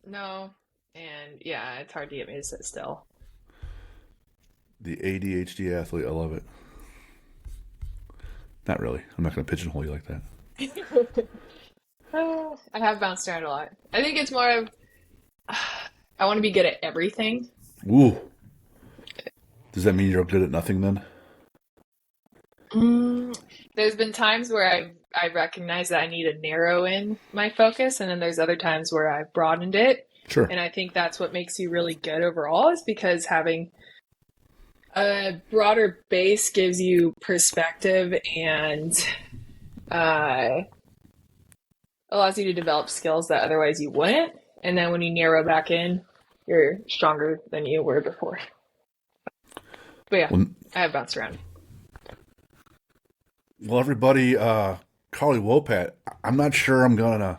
No. And yeah, it's hard to get me to sit still. The ADHD athlete. I love it. Not really. I'm not going to pigeonhole you like that. I have bounced around a lot. I think it's more of I want to be good at everything. Ooh. Does that mean you're good at nothing then? Mm, there's been times where I recognize that I need to narrow in my focus, and then there's other times where I've broadened it. Sure. And I think that's what makes you really good overall is because having a broader base gives you perspective and uh, allows you to develop skills that otherwise you wouldn't. And then when you narrow back in, you're stronger than you were before. But yeah, Well, I have bounced around. well everybody, Carly Wopat, I'm not sure I'm going to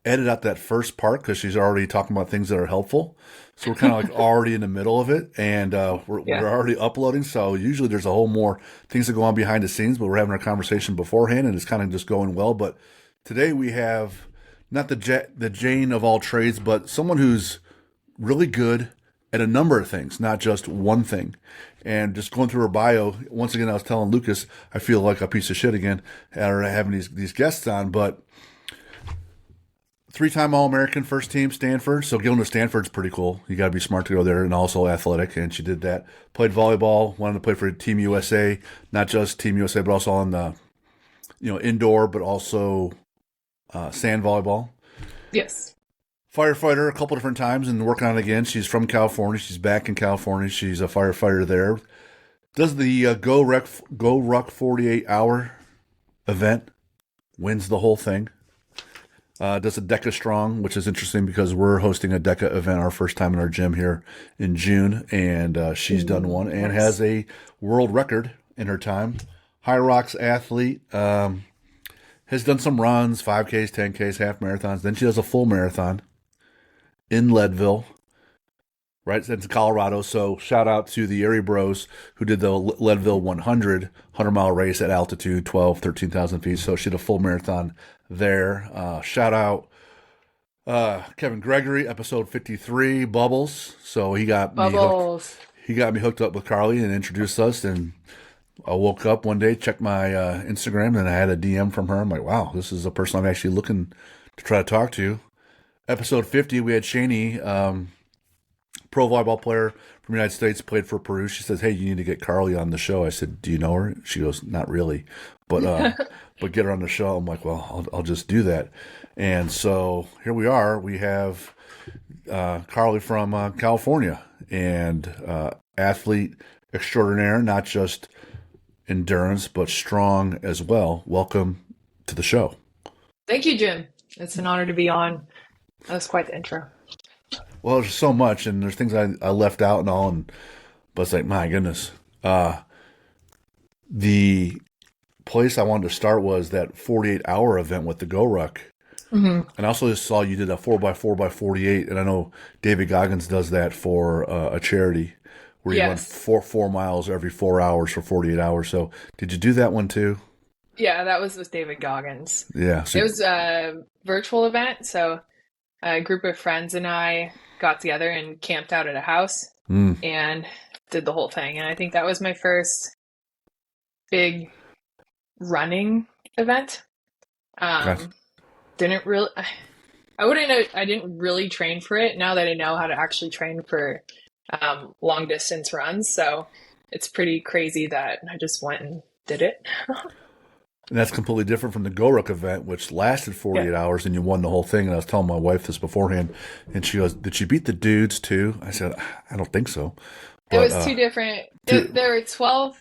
edit out that first part because she's already talking about things that are helpful. So we're kind of like already in the middle of it, and Yeah. we're already uploading. So usually there's a whole more things that go on behind the scenes, but we're having our conversation beforehand, and it's kind of just going well. But today we have not the Jane of all trades, but someone who's really good at a number of things, not just one thing. And just going through her bio, once again, I was telling Lucas, I feel like a piece of shit again, having these guests on, but three-time All-American, first team, Stanford. So going to Stanford's pretty cool. You got to be smart to go there, and also athletic. And she did that. Played volleyball. Wanted to play for Team USA, not just Team USA, but also on the indoor, but also sand volleyball. Yes. Firefighter a couple different times and working on it again. She's from California. She's back in California. She's a firefighter there. Does the Go Ruck 48-hour event. Wins the whole thing. Does a DECA Strong, which is interesting because we're hosting a DECA event, our first time in our gym here in June, and she's done one and Nice. has a world record in her time. High Rocks athlete, has done some runs, 5Ks, 10Ks, half marathons. Then she does a full marathon in Leadville, right? It's Colorado. So shout out to the Erie Bros who did the Leadville 100-mile race at altitude, 12, 13,000 feet. So she did a full marathon there. Shout out Kevin Gregory, episode 53, Bubbles. So he got me hooked. Bubbles. He got me hooked up with Carly and introduced us. And I woke up one day, checked my Instagram, and I had a DM from her. I'm like, wow, this is a person I'm actually looking to try to talk to. Episode 50, we had Shani, pro volleyball player from the United States, played for Peru. She says, hey, you need to get Carly on the show. I said, do you know her? She goes, not really, but but get her on the show. I'm like, well, I'll just do that. And so here we are. We have Carly from California and athlete extraordinaire, not just endurance, but strong as well. Welcome to the show. Thank you, Jim. It's an honor to be on. That was quite the intro. Well, there's so much, and there's things I left out and all, but it's like, my goodness. The place I wanted to start was that 48-hour event with the Go Ruck. Hmm. And I also just saw you did a 4x4x48, and I know David Goggins does that for a charity where you run Yes. four miles every 4 hours for 48 hours. So did you do that one too? Yeah, that was with David Goggins. Yeah. It So, was a virtual event, so a group of friends and I got together and camped out at a house mm, and did the whole thing. And I think that was my first big running event. gotcha. Um, didn't really, I wouldn't know, I didn't really train for it now that I know how to actually train for long distance runs. So it's pretty crazy that I just went and did it. And that's completely different from the GoRuck event, which lasted Yeah. 48 hours and you won the whole thing. And I was telling my wife this beforehand, and she goes, did she beat the dudes too? I said, I don't think so. It But was two different, two, there were 12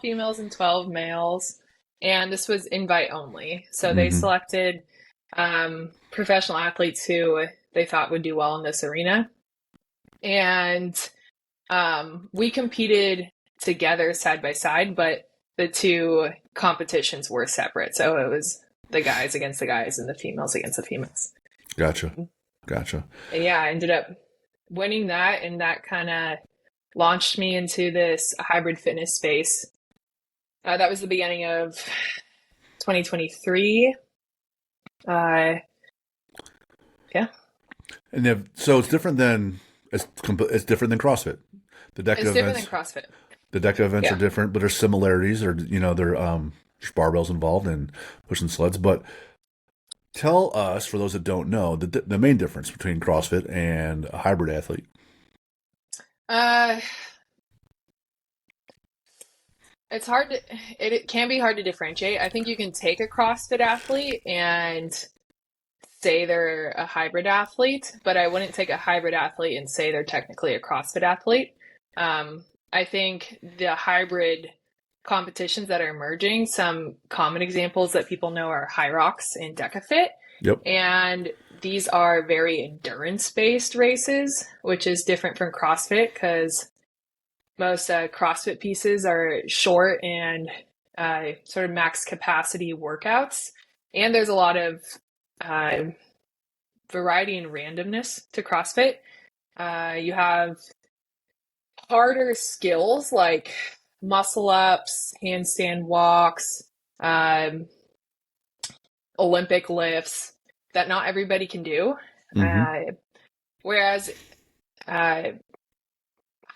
females and 12 males, and this was invite only. So they mm-hmm, selected professional athletes who they thought would do well in this arena. And we competed together side by side, but the two competitions were separate. So it was the guys against the guys and the females against the females. gotcha. Gotcha. And yeah, I ended up winning that, and that kind of launched me into this hybrid fitness space. That was the beginning of 2023. Uh, yeah. And so it's different than CrossFit. The DECA It's different than events, CrossFit. the DECA events are Yeah. different, but there's similarities. Or there's barbells involved and pushing sleds. But tell us, for those that don't know, the main difference between CrossFit and a hybrid athlete. Uh, it's hard to, it can be hard to differentiate. I think you can take a CrossFit athlete and say they're a hybrid athlete, but I wouldn't take a hybrid athlete and say they're technically a CrossFit athlete. I think the hybrid competitions that are emerging, some common examples that people know are High Rocks and DecaFit. Yep. And these are very endurance-based races, which is different from CrossFit because most CrossFit pieces are short and sort of max capacity workouts. And there's a lot of variety and randomness to CrossFit. You have harder skills like muscle ups, handstand walks, Olympic lifts that not everybody can do. Mm-hmm. Whereas High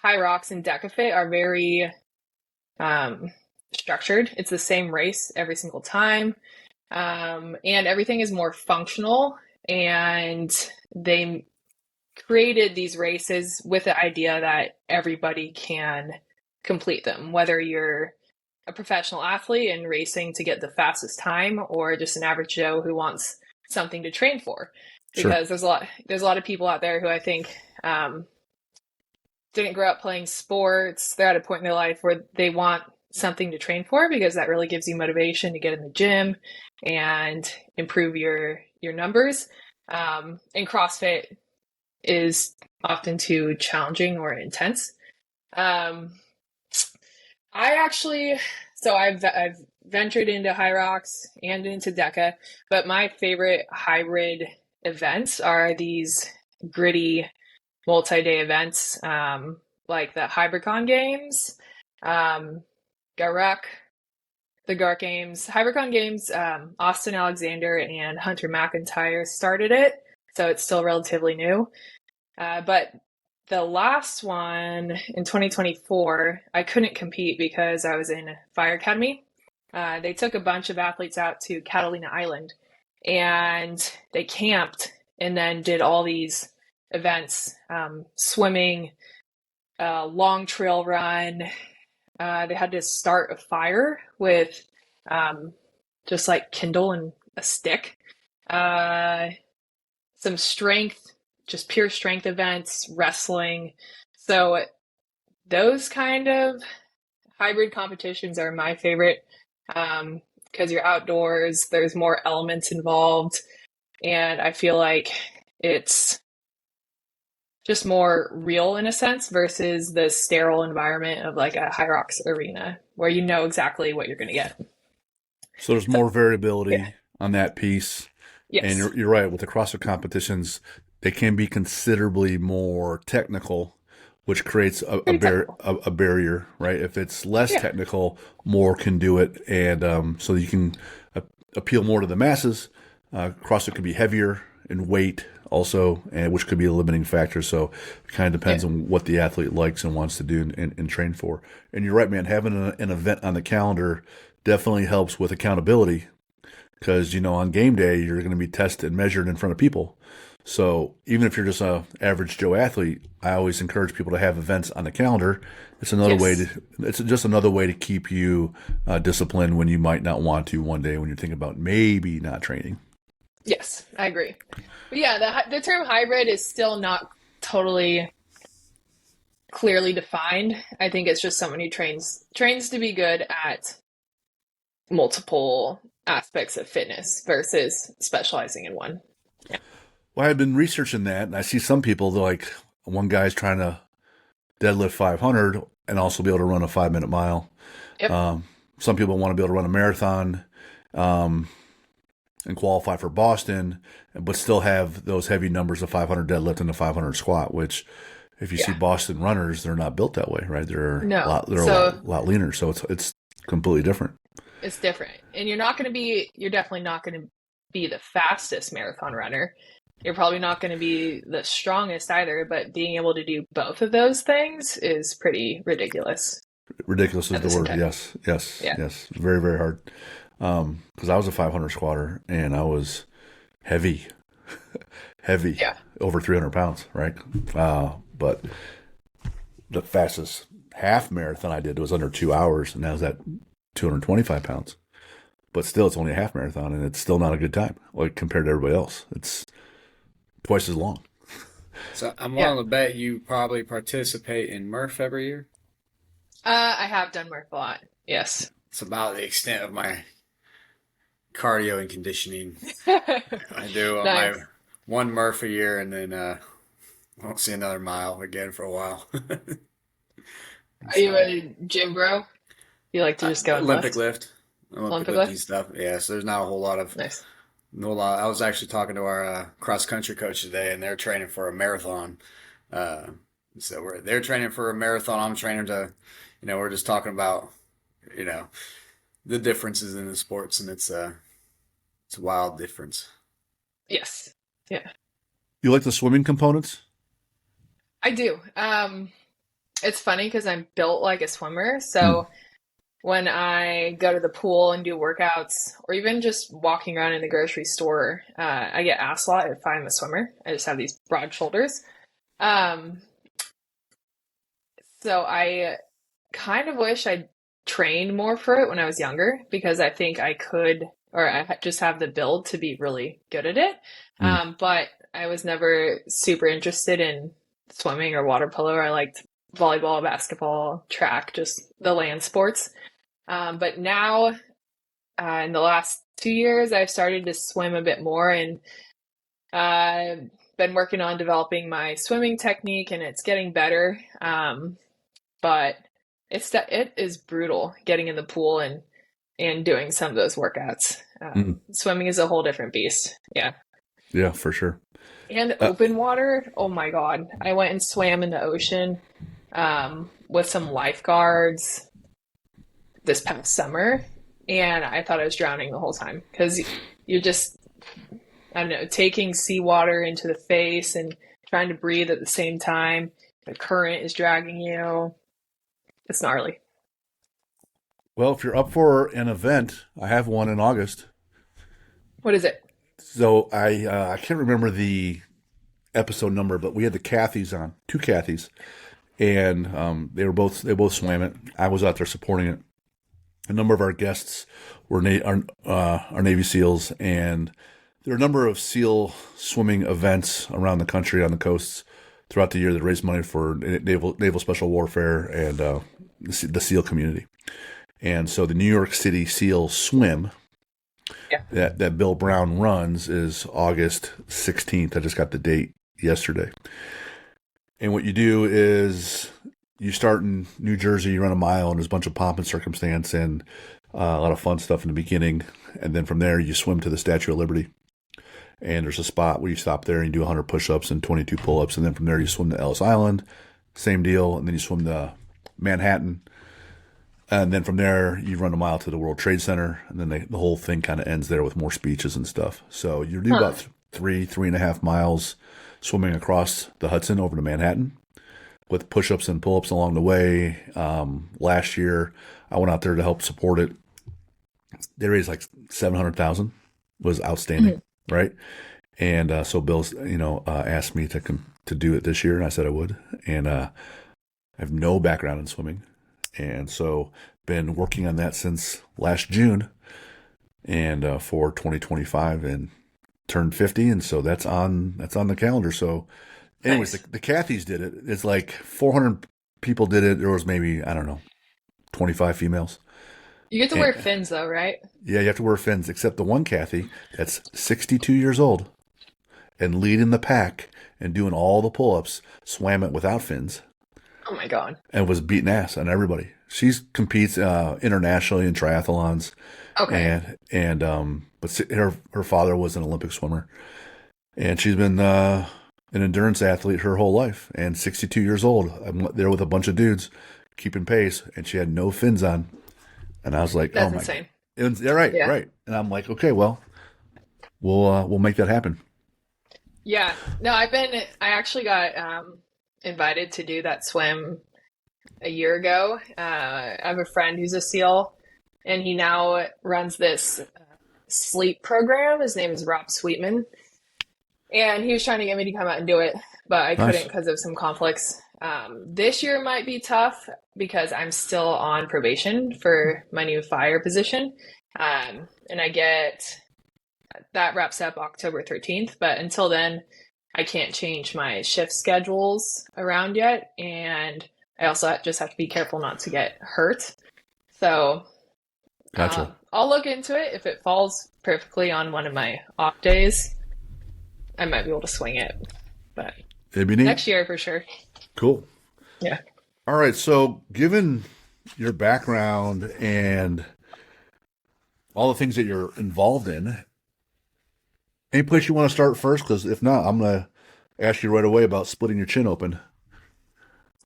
Rocks and DecaFit are very structured. It's the same race every single time. And everything is more functional. And they created these races with the idea that everybody can complete them, whether you're a professional athlete and racing to get the fastest time or just an average Joe who wants something to train for. Sure. Because there's a lot of people out there who I think didn't grow up playing sports. They're at a point in their life where they want something to train for because that really gives you motivation to get in the gym and improve your numbers. And CrossFit is often too challenging or intense. I've ventured into High Rocks and into DECA, but my favorite hybrid events are these gritty multi-day events, like the Hypercon Games, Garuk, the Gark Games. Hypercon Games, Austin Alexander and Hunter McIntyre started it, so it's still relatively new. But the last one in 2024, I couldn't compete because I was in Fire Academy. They took a bunch of athletes out to Catalina Island and they camped and then did all these events, swimming, long trail run. They had to start a fire with just like kindle and a stick. Some strength, just pure strength events, wrestling. So those kind of hybrid competitions are my favorite because you're outdoors, there's more elements involved, and I feel like it's just more real in a sense versus the sterile environment of like a High Rocks arena where you know exactly what you're going to get. So there's more Yeah. variability on that piece. And Yes. you're right, with the CrossFit competitions, they can be considerably more technical, which creates Pretty technical. a barrier, right? If it's less Yeah. technical, more can do it, and so you can appeal more to the masses. CrossFit could be heavier in weight, also, and which could be a limiting factor. So it kind of Yeah. depends on what the athlete likes and wants to do and train for. And you're right, man. Having an event on the calendar definitely helps with accountability because on game day you're going to be tested and measured in front of people. So even if you're just a average Joe athlete, I always encourage people to have events on the calendar. Yes. It's just another way to keep you disciplined when you might not want to one day when you're thinking about maybe not training. Yes, I agree. But yeah, the term hybrid is still not totally clearly defined. I think it's just someone who trains to be good at multiple aspects of fitness versus specializing in one. Yeah. Well, I've been researching that, and I see some people they're like one guy's trying to deadlift 500 and also be able to run a 5 minute mile. Yep. Some people want to be able to run a marathon. And qualify for Boston, but still have those heavy numbers of 500 deadlift and the 500 squat. Which, if you see Yeah. Boston runners, they're not built that way, right? No. They're So lot leaner, so it's completely different. it's different. And you're definitely not going to be the fastest marathon runner, You're probably not going to be the strongest either, but being able to do both of those things is pretty ridiculous Ridiculous is at the the same word. time. Yes, yes, Yeah. yes. Very, very hard. Because I was a 500 squatter and I was heavy, heavy, Yeah. over 300 pounds, right? But the fastest half marathon I did was under 2 hours, and that was at 225 pounds. But still, it's only a half marathon, and it's still not a good time, like compared to everybody else. It's twice as long. So I'm Yeah. willing to bet you probably participate in Murph every year. I have done Murph a lot. Yes. It's about the extent of my cardio and conditioning. I do my Nice. one Murph a year, and then won't see another mile again for a while. Are you So a gym bro? You like to just go and Olympic lift? lift, Olympic Olympic lifting lift? stuff. Yeah, so there's not a whole lot of Nice. no lot. I was actually talking to our cross country coach today, and they're training for a marathon. Uh, they're training for a marathon. I'm training to, we're just talking about, you know, the differences in the sports, and it's a wild difference. Yes. Yeah. You like the swimming components? I do. It's funny because I'm built like a swimmer. Hmm. So when I go to the pool and do workouts, or even just walking around in the grocery store, I get asked a lot if I'm a swimmer. I just have these broad shoulders. Um, so I kind of wish I trained more for it when I was younger because I think I could, or just have the build to be really good at it. Hmm. But I was never super interested in swimming or water polo. I liked volleyball, basketball, track, just the land sports. But now, in the last 2 years, I've started to swim a bit more and been working on developing my swimming technique, and it's getting better. But it is brutal getting in the pool and doing some of those workouts. Hmm. Swimming is a whole different beast. Yeah. Yeah, for sure. And Uh, open water, oh my God. I went and swam in the ocean with some lifeguards this past summer, and I thought I was drowning the whole time because you're just, I don't know, taking seawater into the face and trying to breathe at the same time. The current is dragging you. It's gnarly. well, if you're up for an event, I have one in August. What is it? So I can't remember the episode number, but we had the Cathys on, two Cathys, and they both swam it. I was out there supporting it. A number of our guests were our Navy SEALs, and there are a number of SEAL swimming events around the country on the coasts throughout the year that raise money for naval special warfare and the SEAL community. And so the New York City SEAL Swim Yeah. that Bill Brown runs is August 16th. I just got the date yesterday. And what you do is you start in New Jersey, you run a mile, and there's a bunch of pomp and circumstance and a lot of fun stuff in the beginning. And then from there, you swim to the Statue of Liberty. And there's a spot where you stop there and you do 100 push-ups and 22 pull-ups. And then from there, you swim to Ellis Island. Same deal. And then you swim to Manhattan. And then from there, you run a mile to the World Trade Center. And then the whole thing kind of ends there with more speeches and stuff. So you do Huh. about 3.5 miles swimming across the Hudson over to Manhattan with push-ups and pull-ups along the way. Last year, I went out there to help support it. They raised like 700,000. Was outstanding, right? And so Bill's, asked me to do it this year, and I said I would. And I have no background in swimming, and so been working on that since last June, and for 2025, and turned 50, and so that's on the calendar. So, anyways, Nice. the Cathys did it. It's like 400 people did it. There was maybe, I don't know, 25 females. You get to wear And, fins though, right? yeah, you have to wear fins, except the one Kathy that's 62 years old and leading the pack and doing all the pull-ups, swam it without fins Oh my God. and was beating ass on everybody. She competes internationally in triathlons, Okay. but her father was an Olympic swimmer, and she's been an endurance athlete her whole life. And 62 years old, I'm there with a bunch of dudes keeping pace, and she had no fins on. And I was like, That's "Oh my!" insane. Yeah, right, Yeah. right. And I'm like, "Okay, well, we'll make that happen." Yeah. No, I actually got invited to do that swim a year ago. I have a friend who's a SEAL, and he now runs this sleep program. His name is Rob Sweetman. And he was trying to get me to come out and do it, but I couldn't Nice. because of some conflicts. This year might be tough because I'm still on probation for my new fire position. And I get that wraps up October 13th, but until then, I can't change my shift schedules around yet. And I also just have to be careful not to get hurt. So Gotcha. I'll look into it. If it falls perfectly on one of my off days, I might be able to swing it. But It'd be neat. next year for sure. Cool. Yeah. All right. So, given your background and all the things that you're involved in, any place you want to start first? Because if not, I'm going to ask you right away about splitting your chin open.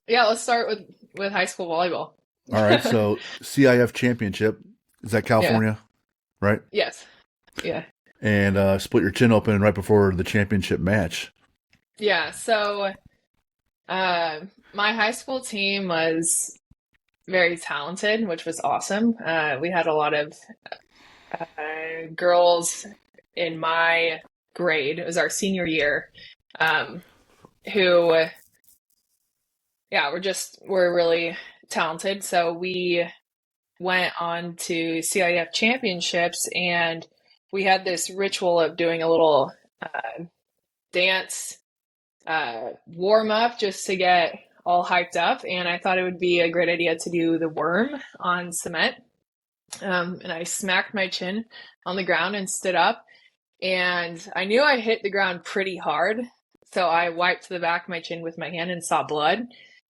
Yeah, let's start with high school volleyball. All right. So, CIF championship, is that California? Right? Yes. Yeah. And split your chin open right before the championship match. Yeah. So my high school team was very talented, which was awesome. We had a lot of girls in my grade. It was our senior year, who, yeah, we're really talented. So we went on to CIF championships, and we had this ritual of doing a little dance warm up just to get all hyped up. And I thought it would be a great idea to do the worm on cement. And I smacked my chin on the ground and stood up. And I knew I hit the ground pretty hard. So I wiped the back of my chin with my hand and saw blood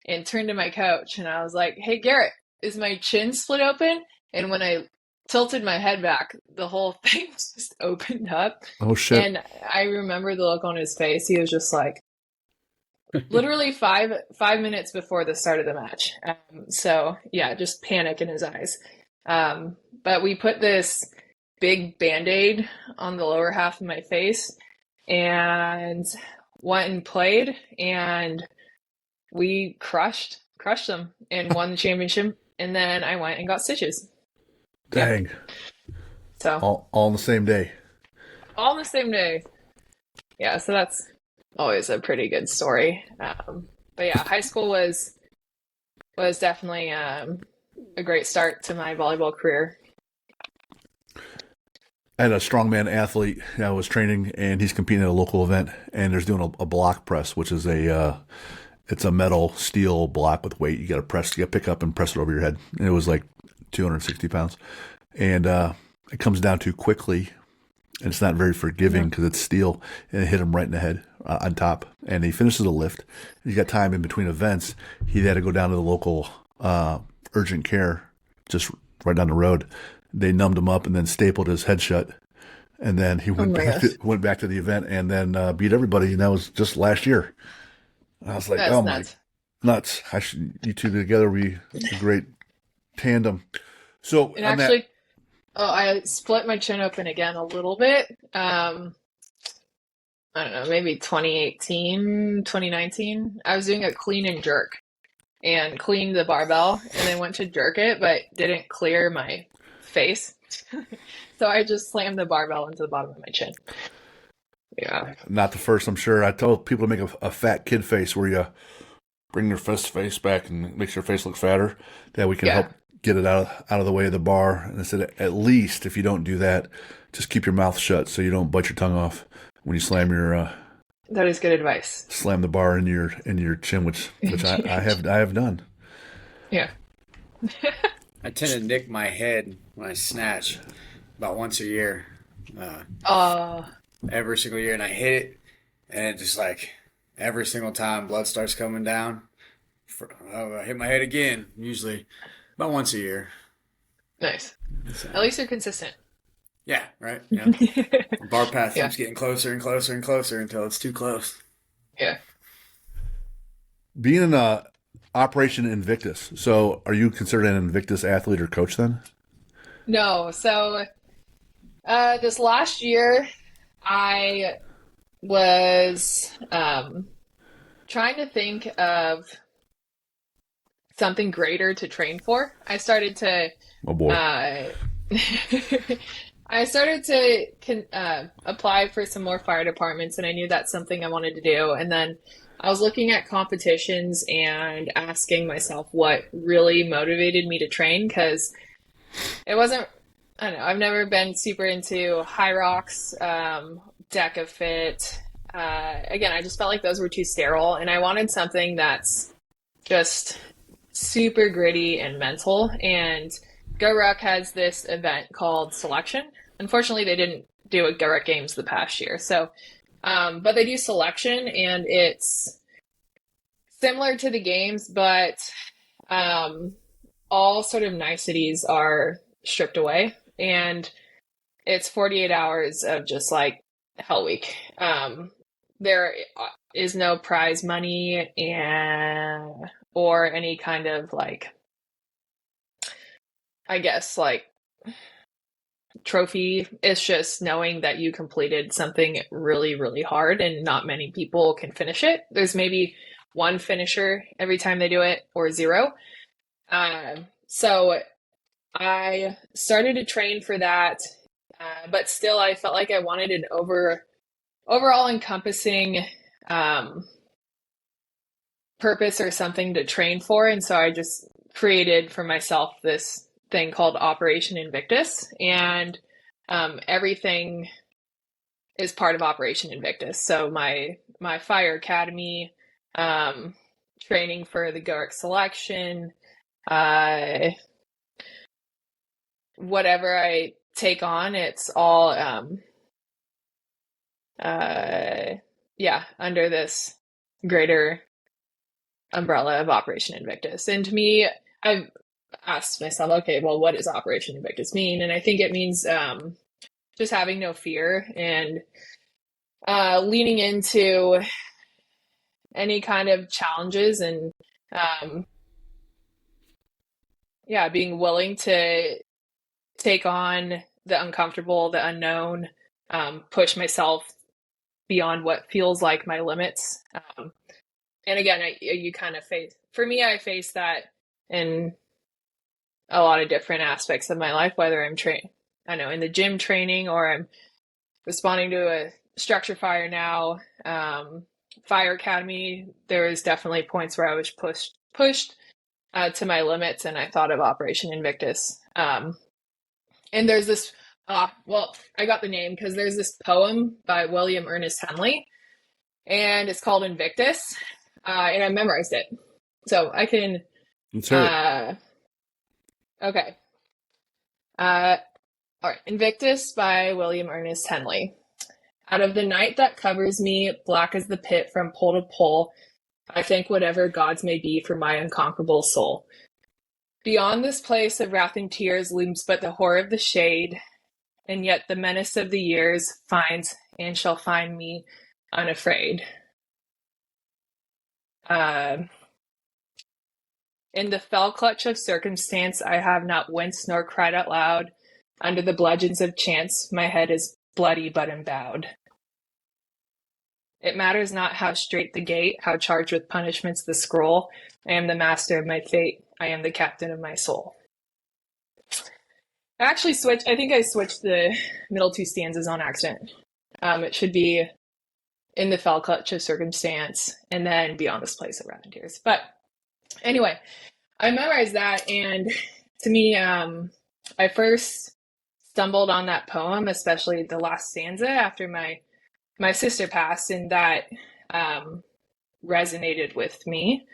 and turned to my coach. And I was like, "Hey, Garrett, is my chin split open?" And when I tilted my head back, the whole thing was just opened up. Oh, shit. And I remember the look on his face. He was just like, literally 5 minutes before the start of the match. So yeah, just panic in his eyes. But we put this big Band-Aid on the lower half of my face and went and played, and we crushed them and won the championship. And then I went and got stitches. Dang. So All on the same day. all the same day. Yeah, so that's always a pretty good story. But yeah, high school was definitely a great start to my volleyball career. I had a strongman athlete I was training, and he's competing at a local event, and there's doing a block press, which is it's a metal steel block with weight. You got to pick up and press it over your head. And it was like 260 pounds, and it comes down too quickly, and it's not very forgiving because it's steel, and it hit him right in the head on top. And he finishes the lift. He's got time in between events. He had to go down to the local urgent care, just right down the road. They numbed him up and then stapled his head shut. And then he went back to the event and then beat everybody. And that was just last year. And I was like, That's oh nuts. my, nuts. You two together be a great tandem. So And actually, I split my chin open again a little bit. I don't know, maybe 2018, 2019. I was doing a clean and jerk and cleaned the barbell and then went to jerk it, but didn't clear my face. So I just slammed the barbell into the bottom of my chin. Yeah. not the first, I'm sure. I tell people to make a fat kid face where you bring your face back and makes your face look fatter. That we can help get it out of the way of the bar. And I said, at least if you don't do that, just keep your mouth shut so you don't bite your tongue off when you slam your That is good advice. slam the bar in your chin, which I have done. Yeah. I tend to nick my head when I snatch about once a year, every single year, and I hit it, and it just like every single time blood starts coming down. I hit my head again, usually about once a year. Nice. So, At least you're consistent. yeah, right. Yeah. Bar path keeps getting closer and closer and closer until it's too close. Yeah. Being in Operation Invictus, so are you considered an Invictus athlete or coach then? No. So this last year, I was trying to think of something greater to train for. Oh boy. Uh, I started to apply for some more fire departments, and I knew that's something I wanted to do. And then I was looking at competitions and asking myself what really motivated me to train because it wasn't, I don't know, I've never been super into high rocks, deca fit. Again, I just felt like those were too sterile, and I wanted something that's just super gritty and mental. And Go Ruck has this event called Selection. Unfortunately, they didn't do a Go Ruck Games the past year, so but they do Selection, and it's similar to the games, but um, all sort of niceties are stripped away, and it's 48 hours of just like Hell Week. There is no prize money and or any kind of like, I guess, like trophy. It's just knowing that you completed something really, really hard and not many people can finish it. There's maybe one finisher every time they do it or zero. So I started to train for that, but still I felt like I wanted an overall encompassing um, purpose or something to train for. And so I just created for myself this thing called Operation Invictus. And everything is part of Operation Invictus. So my fire academy, training for the GORC selection, uh, whatever I take on, it's all yeah, under this greater umbrella of Operation Invictus. And to me, I've asked myself, okay, well, what does Operation Invictus mean? And I think it means just having no fear and leaning into any kind of challenges and um, yeah, being willing to take on the uncomfortable, the unknown, push myself beyond what feels like my limits. And again, you kind of face, for me, I face that in a lot of different aspects of my life, whether I'm I know, in the gym training or I'm responding to a structure fire now. Fire Academy, there was definitely points where I was pushed to my limits, and I thought of Operation Invictus. And there's this, well, I got the name because there's this poem by William Ernest Henley, and it's called Invictus, and I memorized it. So I can, Let's hear it. Okay. All right. Invictus by William Ernest Henley. Out of the night that covers me, black as the pit from pole to pole, I thank whatever gods may be for my unconquerable soul. Beyond this place of wrath and tears looms but the horror of the shade, and yet the menace of the years finds and shall find me unafraid. In the fell clutch of circumstance, I have not winced nor cried out loud. Under the bludgeons of chance, my head is bloody but embowed. It matters not how strait the gate, how charged with punishments the scroll. I am the master of my fate. I am the captain of my soul. I think I switched the middle two stanzas on accident. It should be in the fell clutch of circumstance and then beyond this place of wrath and tears. But anyway, I memorized that, and to me, I first stumbled on that poem, especially the last stanza after my sister passed, and that resonated with me.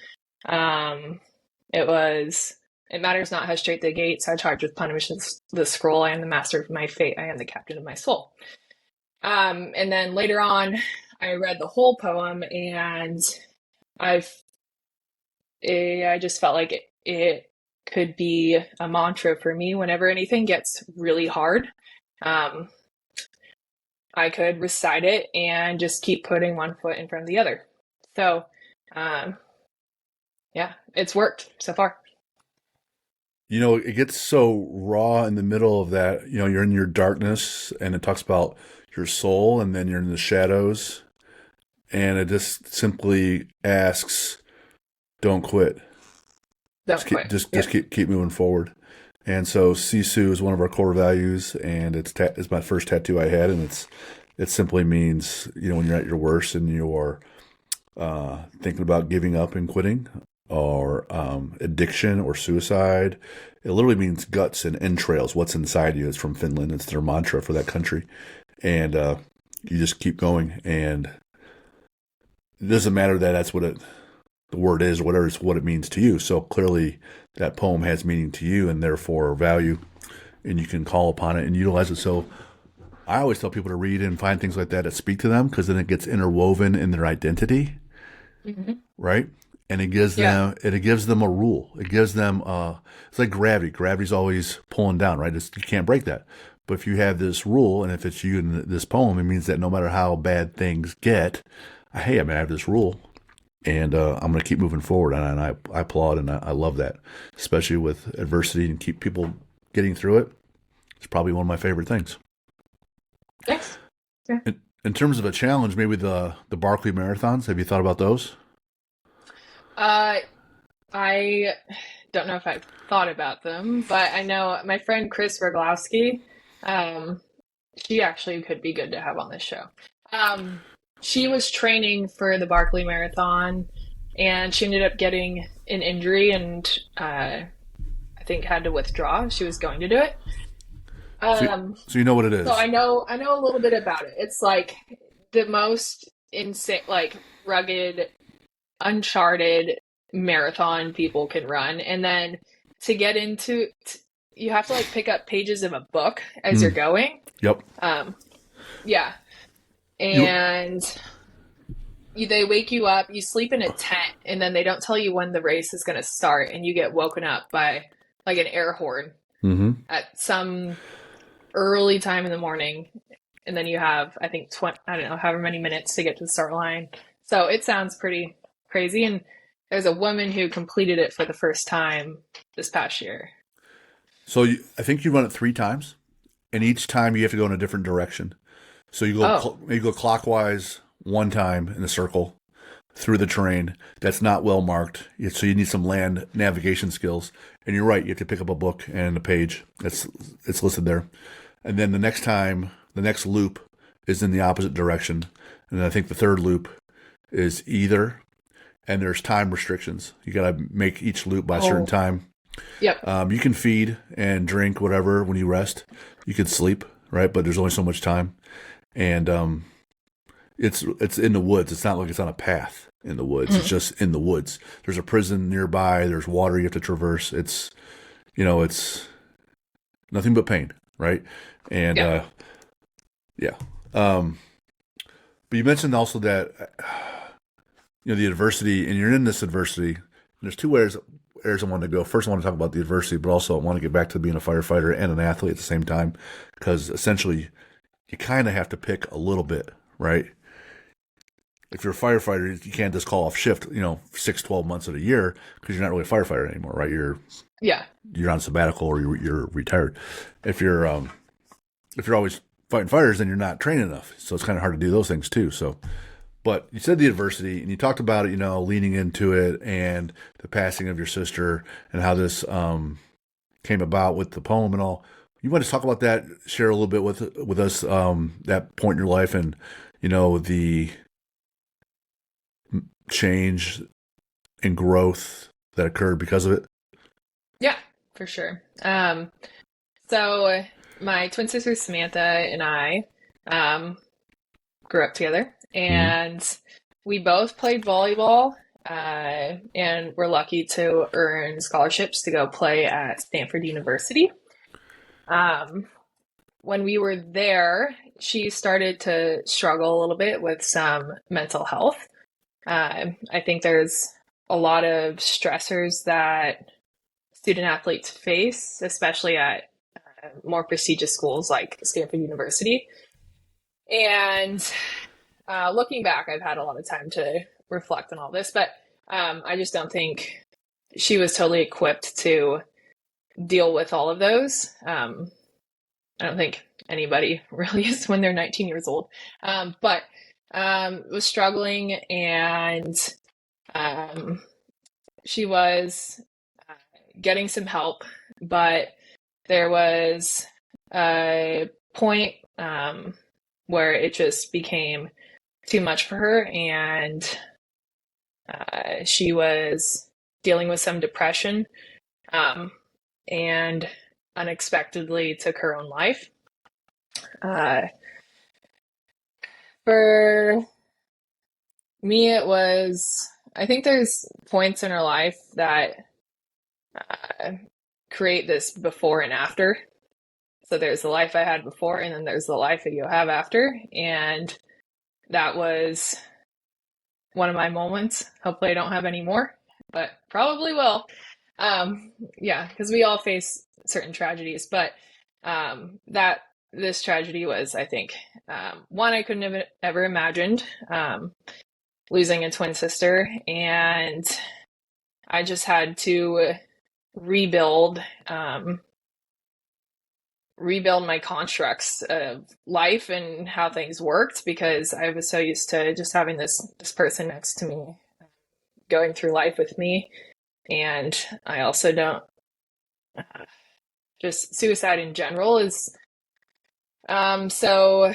It matters not how straight the gates are charged with punishments the scroll. I am the master of my fate. I am the captain of my soul. And then later on, I read the whole poem, and I just felt like it could be a mantra for me whenever anything gets really hard. I could recite it and just keep putting one foot in front of the other. So, yeah, it's worked so far. You know, it gets so raw in the middle of that. You know, you're in your darkness, and it talks about your soul, and then you're in the shadows. and it just simply asks, "Don't quit. Don't quit. Just keep moving forward." And so Sisu is one of our core values, and it's my first tattoo I had, and it simply means, when you're at your worst and you're thinking about giving up and quitting, or addiction or suicide. It literally means guts and entrails. What's inside you. It's from Finland. It's their mantra for that country, and you just keep going. And it doesn't matter that that's what the word is, or whatever. It's what it means to you. So clearly, that poem has meaning to you, and therefore value, and you can call upon it and utilize it. So I always tell people to read and find things like that speak to them, because then it gets interwoven in their identity, right? And it gives them a rule. It gives them it's like gravity. Gravity's always pulling down, right? You can't break that. But if you have this rule, and if it's you in this poem, it means that no matter how bad things get, hey, I have this rule, and I'm going to keep moving forward. And I applaud, and I love that, especially with adversity, and keep people getting through it. It's probably one of my favorite things. Thanks. Yeah. In terms of a challenge, maybe the Barkley marathons. Have you thought about those? I don't know if I've thought about them, but I know my friend Chris Roglowski, she actually could be good to have on this show. She was training for the Barkley Marathon, and she ended up getting an injury, and I think had to withdraw. She was going to do it. So you know what it is. So I know a little bit about it. It's like the most insane, like rugged, uncharted marathon people can run, and then to get into you have to like pick up pages of a book as you're going. Yep. Yeah. And they wake you up, you sleep in a tent, and then they don't tell you when the race is going to start, and you get woken up by like an air horn at some early time in the morning, and then you have, I think, I don't know, however many minutes to get to the start line. So it sounds pretty crazy, and there's a woman who completed it for the first time this past year. So I think you run it 3 times, and each time you have to go in a different direction. So you go clockwise one time in a circle through the terrain that's not well marked. So you need some land navigation skills. And you're right, you have to pick up a book and a page. It's listed there. And then the next time, the next loop is in the opposite direction. And then I think the third loop is either, and there's time restrictions. You got to make each loop by a certain time. Yep. You can feed and drink whatever when you rest. You could sleep, right? But there's only so much time. And it's in the woods. It's not like it's on a path in the woods. It's just in the woods. There's a prison nearby. There's water you have to traverse. It's nothing but pain, right? And but you mentioned also that the adversity, and you're in this adversity. There's 2 areas I want to go. First, I want to talk about the adversity, but also I want to get back to being a firefighter and an athlete at the same time, because essentially you kind of have to pick a little bit, right? If you're a firefighter, you can't just call off shift, 6, 12 months of the year, because you're not really a firefighter anymore, right? You're on sabbatical, or you're retired. If you're always fighting fires, then you're not trained enough. So it's kind of hard to do those things too. So, but you said the adversity, and you talked about it, leaning into it, and the passing of your sister, and how this came about with the poem and all. You want to talk about that? Share a little bit with us that point in your life, and the change and growth that occurred because of it. Yeah, for sure. So my twin sister Samantha and I grew up together, and we both played volleyball, and we're lucky to earn scholarships to go play at Stanford University. When we were there, she started to struggle a little bit with some mental health. I think there's a lot of stressors that student athletes face, especially at more prestigious schools like Stanford University. And looking back, I've had a lot of time to reflect on all this, but I just don't think she was totally equipped to deal with all of those. I don't think anybody really is when they're 19 years old. But was struggling, and she was getting some help, but there was a point where it just became too much for her, and she was dealing with some depression, and unexpectedly took her own life. For me, it was, I think there's points in her life that create this before and after. So there's the life I had before, and then there's the life that you have after. And that was one of my moments. Hopefully I don't have any more, but probably will. Yeah, because we all face certain tragedies, but that this tragedy was, I think, one I couldn't have ever imagined, losing a twin sister, and I just had to rebuild my constructs of life and how things worked, because I was so used to just having this person next to me, going through life with me. And I also don't, just suicide in general is so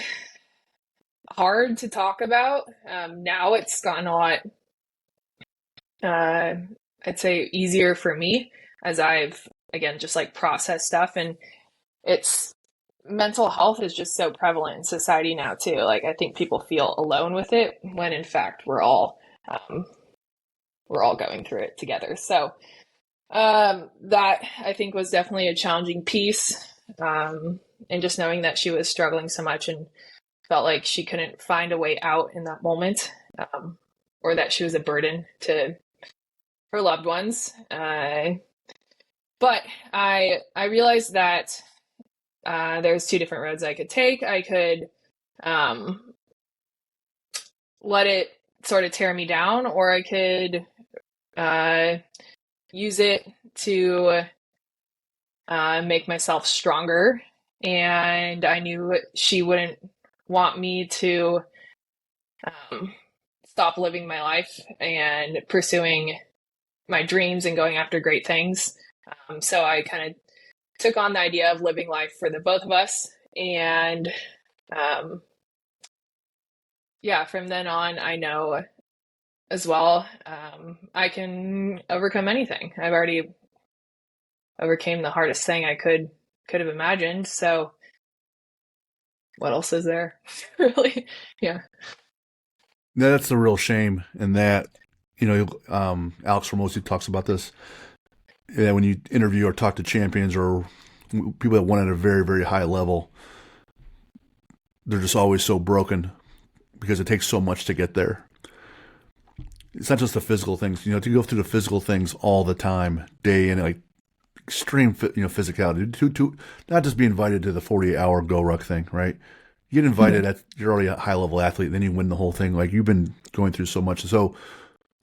hard to talk about. Now it's gotten a lot, I'd say, easier for me as I've, again, just like processed stuff. And it's, mental health is just so prevalent in society now too. Like, I think people feel alone with it when in fact we're all going through it together. So that, I think, was definitely a challenging piece. And just knowing that she was struggling so much and felt like she couldn't find a way out in that moment, or that she was a burden to her loved ones. But I realized that there's two different roads I could take. I could let it sort of tear me down, or I could use it to make myself stronger. And I knew she wouldn't want me to stop living my life and pursuing my dreams and going after great things. So I kind of took on the idea of living life for the both of us. And yeah, from then on, I know as well, I can overcome anything. I've already overcame the hardest thing I could have imagined. So what else is there? Really? Yeah. That's the real shame in that, Alex Formosi talks about this. Yeah, when you interview or talk to champions or people that won at a very, very high level, they're just always so broken because it takes so much to get there. It's not just the physical things, to go through the physical things all the time, day in, like extreme, physicality. To not just be invited to the 48-hour Go Ruck thing, right? You get invited, you're already a high-level athlete, then you win the whole thing. Like, you've been going through so much. So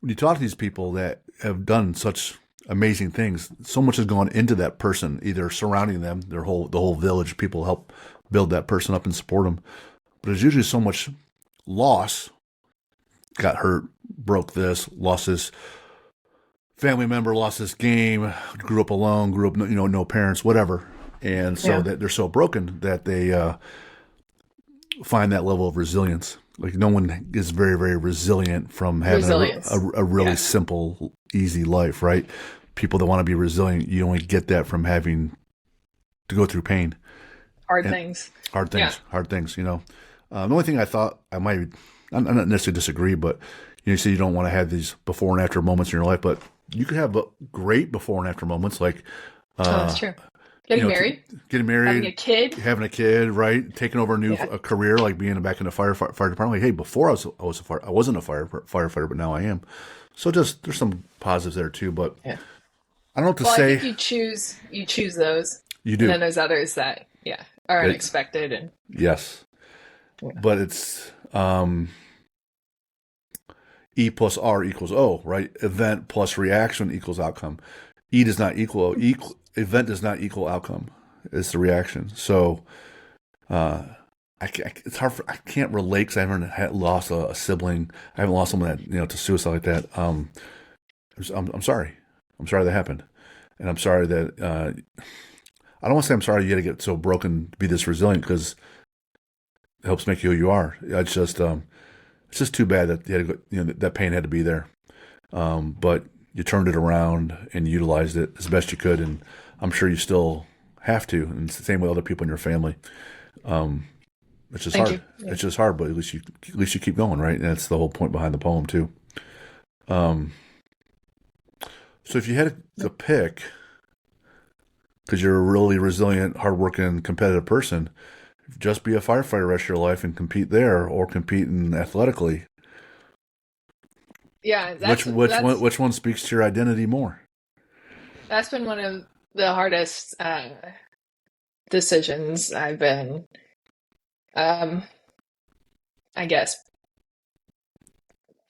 when you talk to these people that have done such amazing things, so much has gone into that person, either surrounding them, the whole village, people help build that person up and support them. But there's usually so much loss. Got hurt, broke this, lost this family member, lost this game, grew up alone, grew up, no parents, whatever. And so that they're so broken that they find that level of resilience. Like, no one is very, very resilient from having a really simple, easy life, right? People that want to be resilient, you only get that from having to go through pain. Hard things. The only thing I thought I might, I'm not necessarily disagree, but you say you don't want to have these before and after moments in your life, but you could have great before and after moments, like that's true. Getting married, having a kid, right? Taking over a career, like being back in the fire department. Like, hey, before I wasn't a firefighter, but now I am. So just there's some positives there too. But I don't know what to say. I think you choose those. You do. And then there's others that are unexpected and yes, but it's E plus R equals O, right? Event plus reaction equals outcome. E does not equal event does not equal outcome. It's the reaction. So it's hard. I can't relate because I haven't lost a sibling. I haven't lost someone that to suicide like that. I'm sorry. I'm sorry that happened, and I'm sorry that I don't want to say I'm sorry you had to get so broken to be this resilient because it helps make you who you are. It's just too bad that you had to go, that pain had to be there. But you turned it around and utilized it as best you could, and I'm sure you still have to. And it's the same with other people in your family. Um, it's just Thank hard. you. Yeah. It's just hard, but at least you keep going, right? And that's the whole point behind the poem too. Um, so if you had to pick, because you're a really resilient, hardworking, competitive person, just be a firefighter the rest of your life and compete there, or compete in athletically. Yeah, Which one speaks to your identity more? that's been one of the hardest decisions I've been, um, I guess,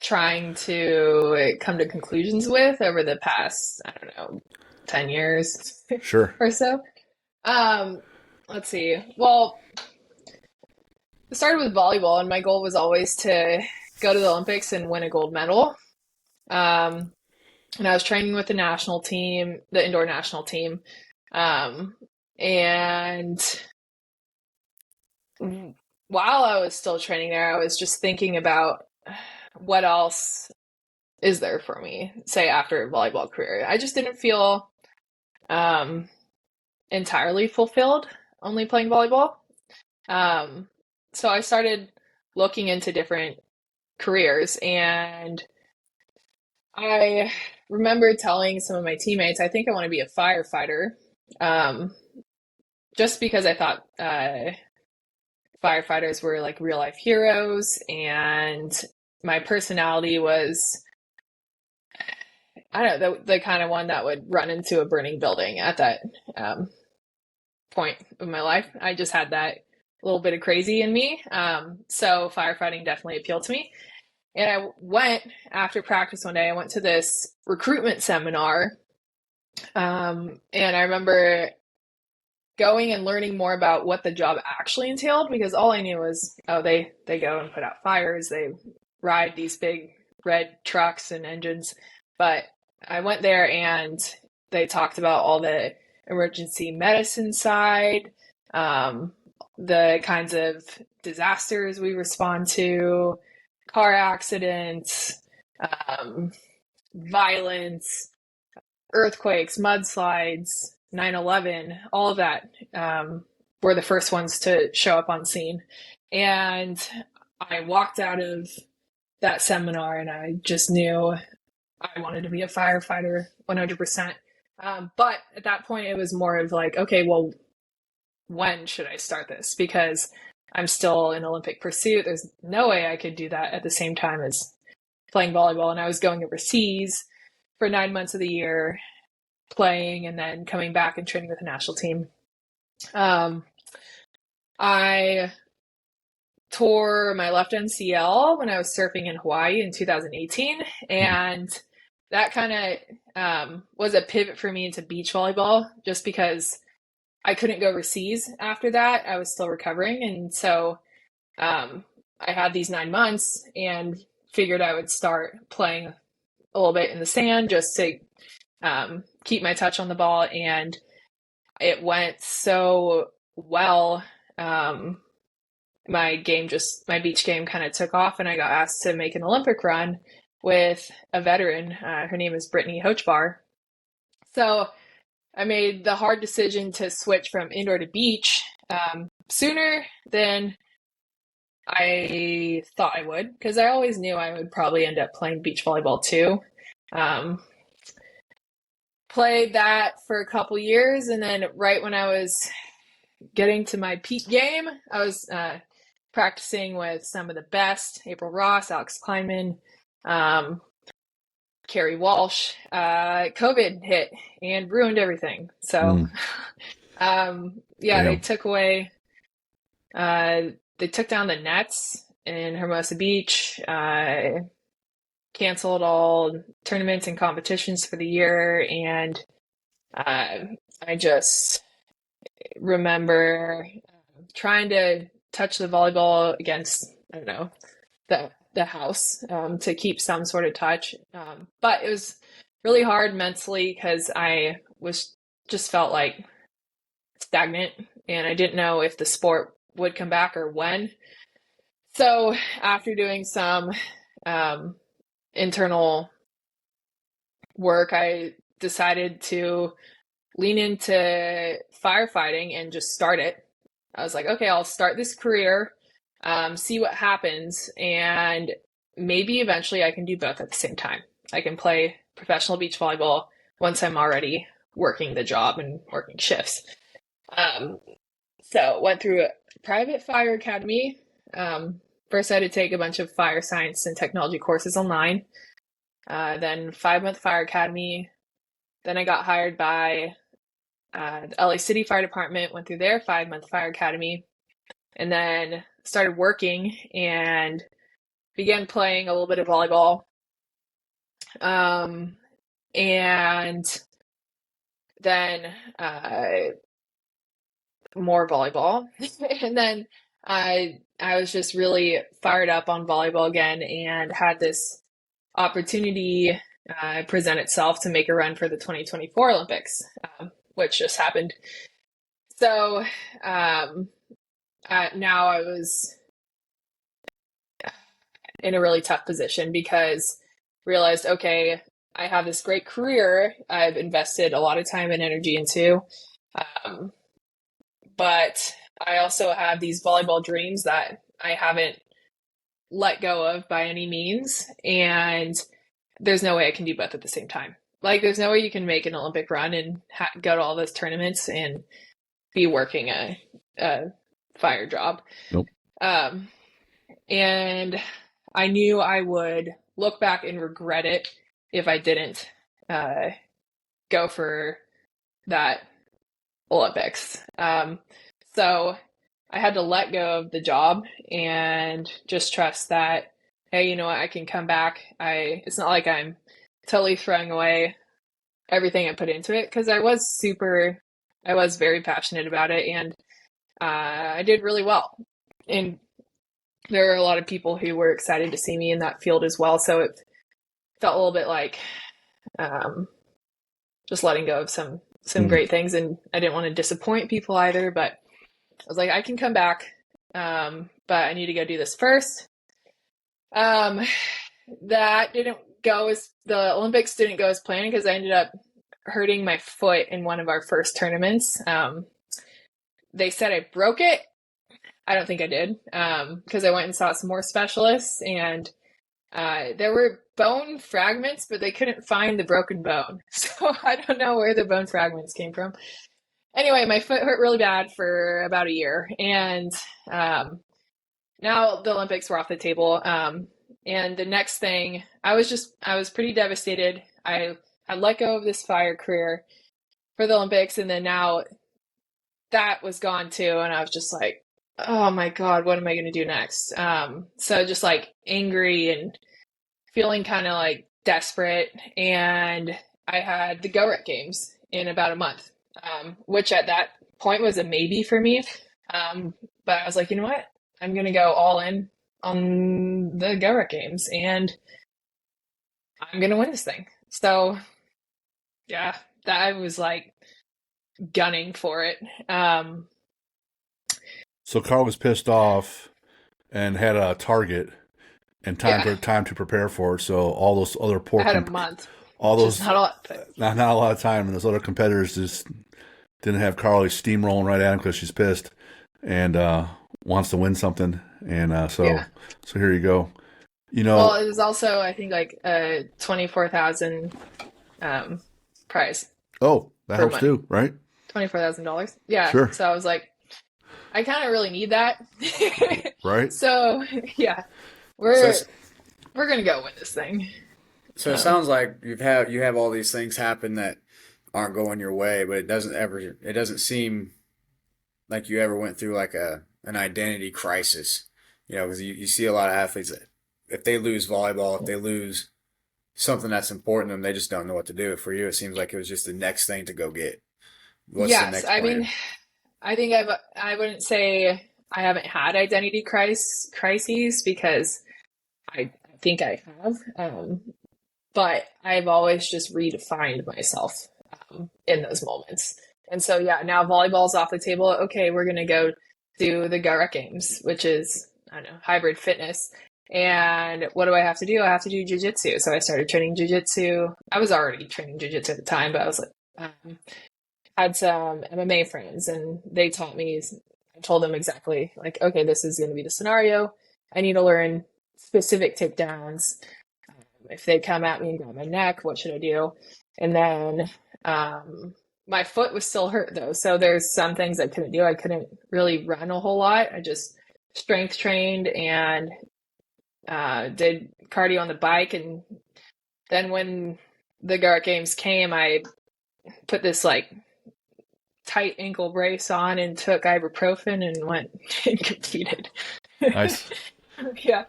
trying to come to conclusions with over the past, I don't know, 10 years Sure. or so. Um, let's see. Well, it started with volleyball, and my goal was always to go to the Olympics and win a gold medal. Um, and I was training with the national team, the indoor national team. Um, and while I was still training there, I was just thinking about what else is there for me, say after a volleyball career. I just didn't feel um, entirely fulfilled only playing volleyball. Um, so I started looking into different careers, and I remember telling some of my teammates, I think I want to be a firefighter, um, just because I thought firefighters were like real life heroes, and my personality was, I don't know, the kind of one that would run into a burning building at that point of my life. I just had that little bit of crazy in me. So firefighting definitely appealed to me. And I went after practice one day, I went to this recruitment seminar. And I remember going and learning more about what the job actually entailed, because all I knew was, oh, they go and put out fires, they ride these big red trucks and engines. But I went there and they talked about all the emergency medicine side, the kinds of disasters we respond to, car accidents, violence, earthquakes, mudslides, 9/11, all of that were the first ones to show up on scene. And I walked out of that seminar and I just knew I wanted to be a firefighter 100%. But at that point, it was more of like, okay, well, when should I start this? Because I'm still in Olympic pursuit. There's no way I could do that at the same time as playing volleyball. And I was going overseas for 9 months of the year, playing and then coming back and training with the national team. I tore my left MCL when I was surfing in Hawaii in 2018. And that kind of was a pivot for me into beach volleyball, just because I couldn't go overseas after that. I was still recovering. And so I had these 9 months and figured I would start playing a little bit in the sand just to keep my touch on the ball. And it went so well. My beach game kind of took off, and I got asked to make an Olympic run with a veteran. Her name is Brittany Hochbar. So I made the hard decision to switch from indoor to beach sooner than I thought I would, because I always knew I would probably end up playing beach volleyball too. Played that for a couple years, and then right when I was getting to my peak game, I was practicing with some of the best: April Ross, Alex Kleinman, Carrie Walsh. COVID hit and ruined everything. So, they took away, they took down the nets in Hermosa Beach, canceled all tournaments and competitions for the year. And I just remember trying to touch the volleyball against, I don't know, the house, to keep some sort of touch. But it was really hard mentally because I was just felt like stagnant, and I didn't know if the sport would come back or when. So after doing some internal work, I decided to lean into firefighting and just start it. I was like, okay, I'll start this career, see what happens, and maybe eventually I can do both at the same time. I can play professional beach volleyball once I'm already working the job and working shifts. So went through a private fire academy. First, I had to take a bunch of fire science and technology courses online. Then 5-month fire academy. Then I got hired by the LA City Fire Department, went through their 5-month fire academy, and then started working and began playing a little bit of volleyball. And then more volleyball. And then I was just really fired up on volleyball again and had this opportunity present itself to make a run for the 2024 Olympics, which just happened. So now I was in a really tough position because realized, okay, I have this great career I've invested a lot of time and energy into, but I also have these volleyball dreams that I haven't let go of by any means, and there's no way I can do both at the same time. Like, there's no way you can make an Olympic run and go to all those tournaments and be working a fire job. Nope. And I knew I would look back and regret it if I didn't go for that Olympics. So I had to let go of the job and just trust that, hey, you know what, I can come back. It's not like I'm totally throwing away everything I put into it, because I was very passionate about it, and I did really well. And there are a lot of people who were excited to see me in that field as well. So it felt a little bit like just letting go of some great things. And I didn't want to disappoint people either, but I was like, I can come back, but I need to go do this first. That didn't go as the Olympics didn't go as planned, because I ended up hurting my foot in one of our first tournaments. They said I broke it. I don't think I did, because I went and saw some more specialists, and there were bone fragments, but they couldn't find the broken bone. So I don't know where the bone fragments came from. Anyway, my foot hurt really bad for about a year, and now the Olympics were off the table. And the next thing, I was pretty devastated. I let go of this fire career for the Olympics, and then now that was gone too, and I was just like, oh my God, what am I going to do next? So just like angry and feeling kind of like desperate. And I had the Go-Rec Games in about a month, which at that point was a maybe for me. But I was like, you know what? I'm going to go all in on the Go-Rec Games, and I'm going to win this thing. So yeah, that I was like gunning for it. So Carl was pissed off and had a target and time to prepare for it. So all those other poor, I had a month. all those not a lot, but... not a lot of time, and those other competitors just didn't have Carly steamrolling right at him because she's pissed and wants to win something. And so here you go. You know, well, it was also, I think, like a $24,000 prize. Oh, that helps too, right? $24,000. Yeah. Sure. So I was like, I kind of really need that. Right. So yeah, we're gonna go win this thing. So it sounds like you have all these things happen that aren't going your way, but it doesn't seem like you ever went through like an identity crisis. You know, because you see a lot of athletes that if they lose volleyball, if they lose something that's important to them, they just don't know what to do. For you, it seems like it was just the next thing to go get. What's the next plan? I mean, I think I wouldn't say I haven't had identity crises because I think I have. But I've always just redefined myself in those moments. And so, yeah, now volleyball's off the table. Okay, we're going to go do the Garrett Games, which is, I don't know, hybrid fitness. And what do I have to do? I have to do jujitsu. So I started training jujitsu. I was already training jujitsu at the time, but I was like, had some MMA friends and they taught me, I told them exactly like, okay, this is going to be the scenario. I need to learn specific takedowns. If they come at me and grab my neck, what should I do? And then my foot was still hurt though. So there's some things I couldn't do. I couldn't really run a whole lot. I just strength trained and did cardio on the bike. And then when the Garrett Games came, I put this like tight ankle brace on and took ibuprofen and went and competed. Nice. Yeah.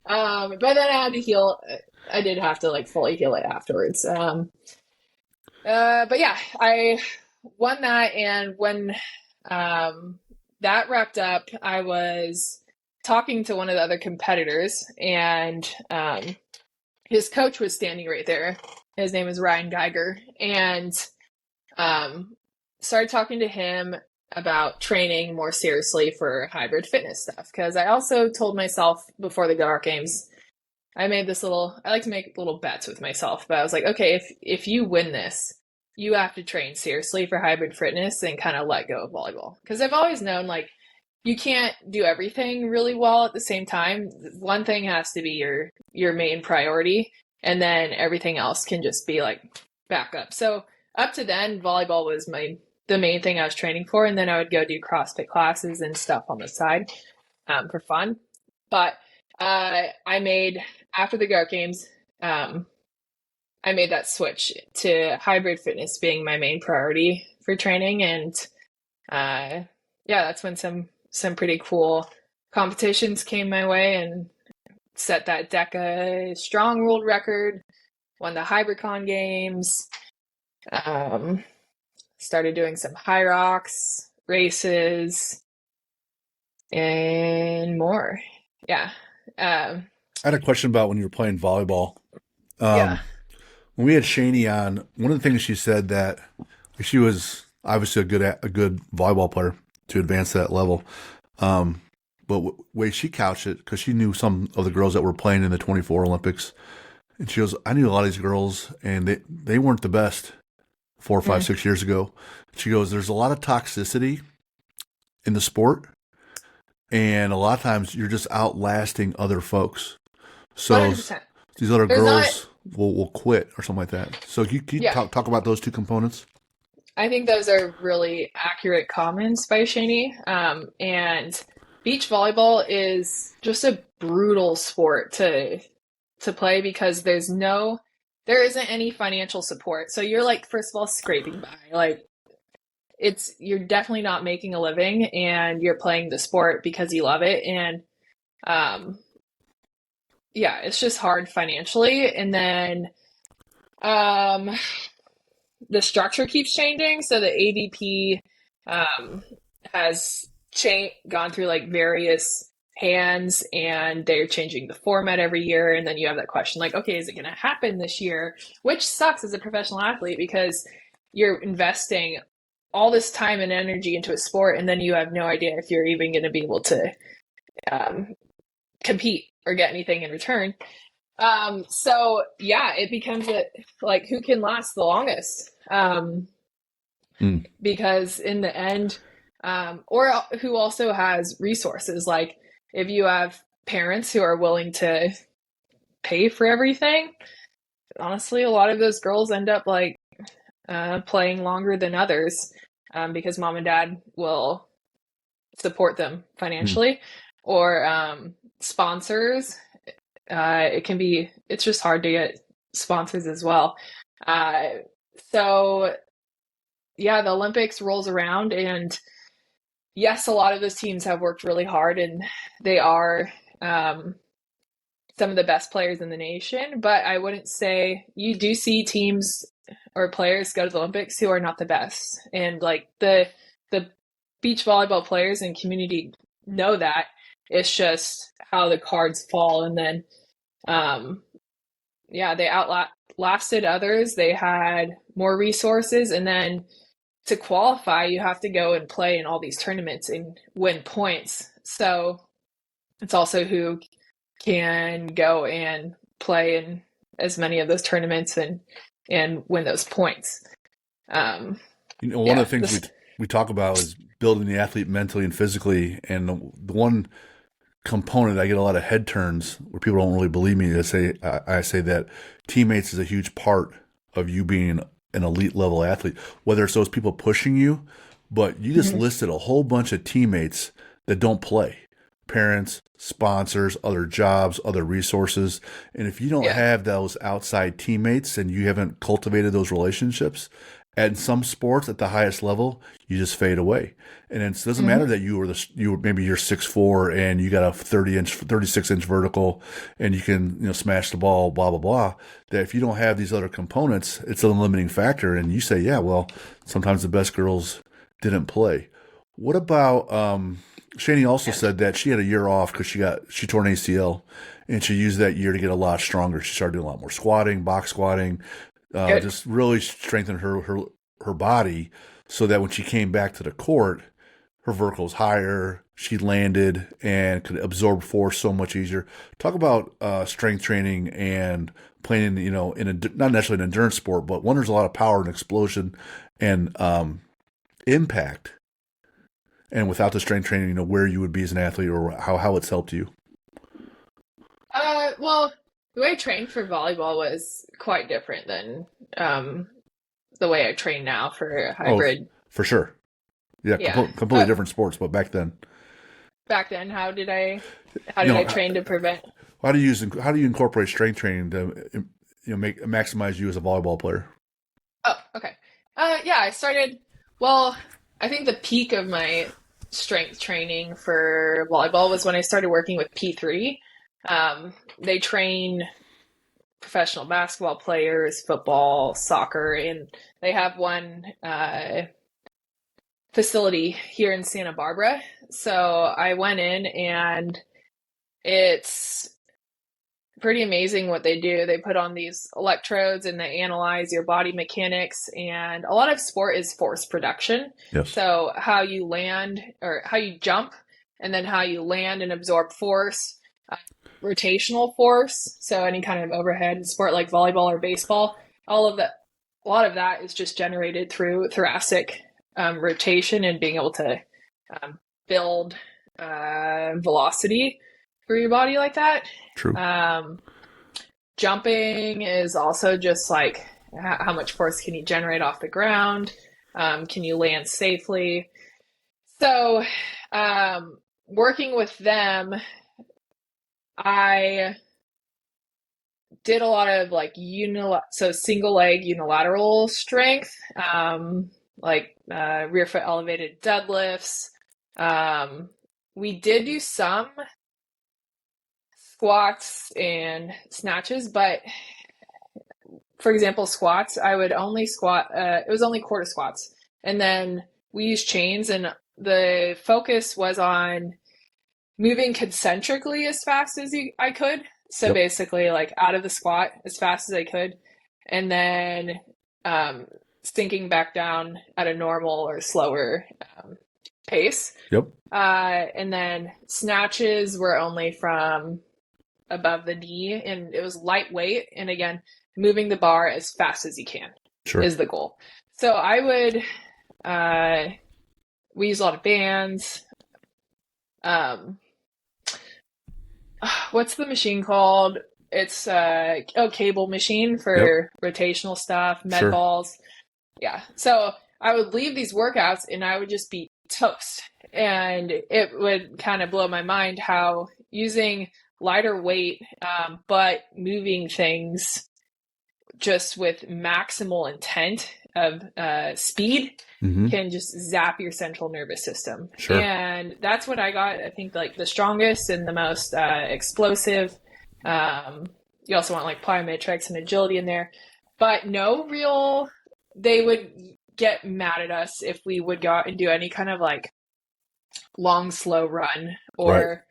But then I had to heal. I did have to like fully heal it afterwards. But yeah, I won that. And when that wrapped up, I was talking to one of the other competitors and his coach was standing right there. His name is Ryan Geiger. And started talking to him about training more seriously for hybrid fitness stuff. Because I also told myself before the Garrett Games, I made this little, I like to make little bets with myself, but I was like, okay, if you win this, you have to train seriously for hybrid fitness and kind of let go of volleyball. Because I've always known like you can't do everything really well at the same time. One thing has to be your main priority, and then everything else can just be like backup. So up to then, volleyball was the main thing I was training for, and then I would go do CrossFit classes and stuff on the side for fun. But I made, after the Garrett Games, I made that switch to hybrid fitness being my main priority for training. And yeah, that's when some pretty cool competitions came my way and set that DECA strong world record, won the Hybricon Games, started doing some high rocks races and more. Yeah. I had a question about when you were playing volleyball. Yeah. When we had Shani on, one of the things she said that she was obviously a good volleyball player to advance to that level. But way she couched it, because she knew some of the girls that were playing in the 24 Olympics, and she goes, I knew a lot of these girls, and they weren't the best 4, 5, 6 years ago. She goes, there's a lot of toxicity in the sport, and a lot of times you're just outlasting other folks. So 100%. these other girls will quit or something like that. So can you talk about those two components? I think those are really accurate comments by Shani. And beach volleyball is just a brutal sport to play because there isn't any financial support. So you're like, first of all, scraping by. Like you're definitely not making a living, and you're playing the sport because you love it. And yeah, it's just hard financially. And then the structure keeps changing. So the AVP has gone through like various hands, and they're changing the format every year. And then you have that question like, okay, is it going to happen this year? Which sucks as a professional athlete because you're investing all this time and energy into a sport, and then you have no idea if you're even going to be able to compete or get anything in return. So yeah, it becomes like who can last the longest? Because in the end, or who also has resources. Like if you have parents who are willing to pay for everything, honestly, a lot of those girls end up like playing longer than others because mom and dad will support them financially, or sponsors. It's just hard to get sponsors as well. So yeah, the Olympics rolls around, and yes, a lot of those teams have worked really hard, and they are some of the best players in the nation. But I wouldn't say you do see teams or players go to the Olympics who are not the best. And like the beach volleyball players and community know that. It's just how the cards fall. And then, yeah, they outlasted others. They had more resources. And then to qualify, you have to go and play in all these tournaments and win points. So it's also who can go and play in as many of those tournaments and win those points. One of the things we talk about is building the athlete mentally and physically. And the one component I get a lot of head turns where people don't really believe me. I say that teammates is a huge part of you being an elite level athlete, whether it's those people pushing you, but you just listed a whole bunch of teammates that don't play. Parents, sponsors, other jobs, other resources. And if you don't have those outside teammates and you haven't cultivated those relationships, at some sports at the highest level, you just fade away. And it doesn't matter that maybe you're 6'4" and you got a 36-inch vertical and you can, smash the ball, blah, blah, blah. That if you don't have these other components, it's a limiting factor. And you say, yeah, well, sometimes the best girls didn't play. What about, Shani also said that she had a year off because she tore an ACL and she used that year to get a lot stronger. She started doing a lot more squatting, box squatting, just really strengthened her body so that when she came back to the court, her vertical was higher, she landed and could absorb force so much easier. Talk about strength training and playing, not necessarily an endurance sport, but one there's a lot of power and explosion and impact. And without the strength training, where you would be as an athlete or how it's helped you. Well, the way I trained for volleyball was quite different than the way I train now for hybrid. Oh, for sure. Yeah. Completely different sports, but back then. Back then, how did I train to prevent? How do you incorporate strength training to maximize you as a volleyball player? Oh, okay. I started. Well, I think the peak of my strength training for volleyball was when I started working with P3. They train professional basketball players, football, soccer, and they have one facility here in Santa Barbara. So I went in and it's pretty amazing what they do. They put on these electrodes and they analyze your body mechanics, and a lot of sport is force production. Yes. So how you land or how you jump and then how you land and absorb force, rotational force. So any kind of overhead sport like volleyball or baseball, a lot of that is just generated through thoracic rotation and being able to build velocity for your body like that. True. Jumping is also just like how much force can you generate off the ground? Can you land safely? So working with them, I did a lot of like single leg unilateral strength, like rear foot elevated deadlifts. We did do some squats and snatches, but for example, squats, I would only squat, it was only quarter squats. And then we used chains, and the focus was on moving concentrically as fast as I could. So basically like out of the squat as fast as I could, and then sinking back down at a normal or slower pace. Yep. And then snatches were only from above the knee, and it was lightweight. And again, moving the bar as fast as you can is the goal. So I would, we use a lot of bands. What's the machine called? It's cable machine for rotational stuff, med balls. Yeah. So I would leave these workouts and I would just be toast. And it would kind of blow my mind how using lighter weight, but moving things just with maximal intent of speed can just zap your central nervous system. Sure. And that's what I got, I think, like the strongest and the most explosive. You also want like plyometrics and agility in there, but they would get mad at us if we would go out and do any kind of like long, slow run Right. or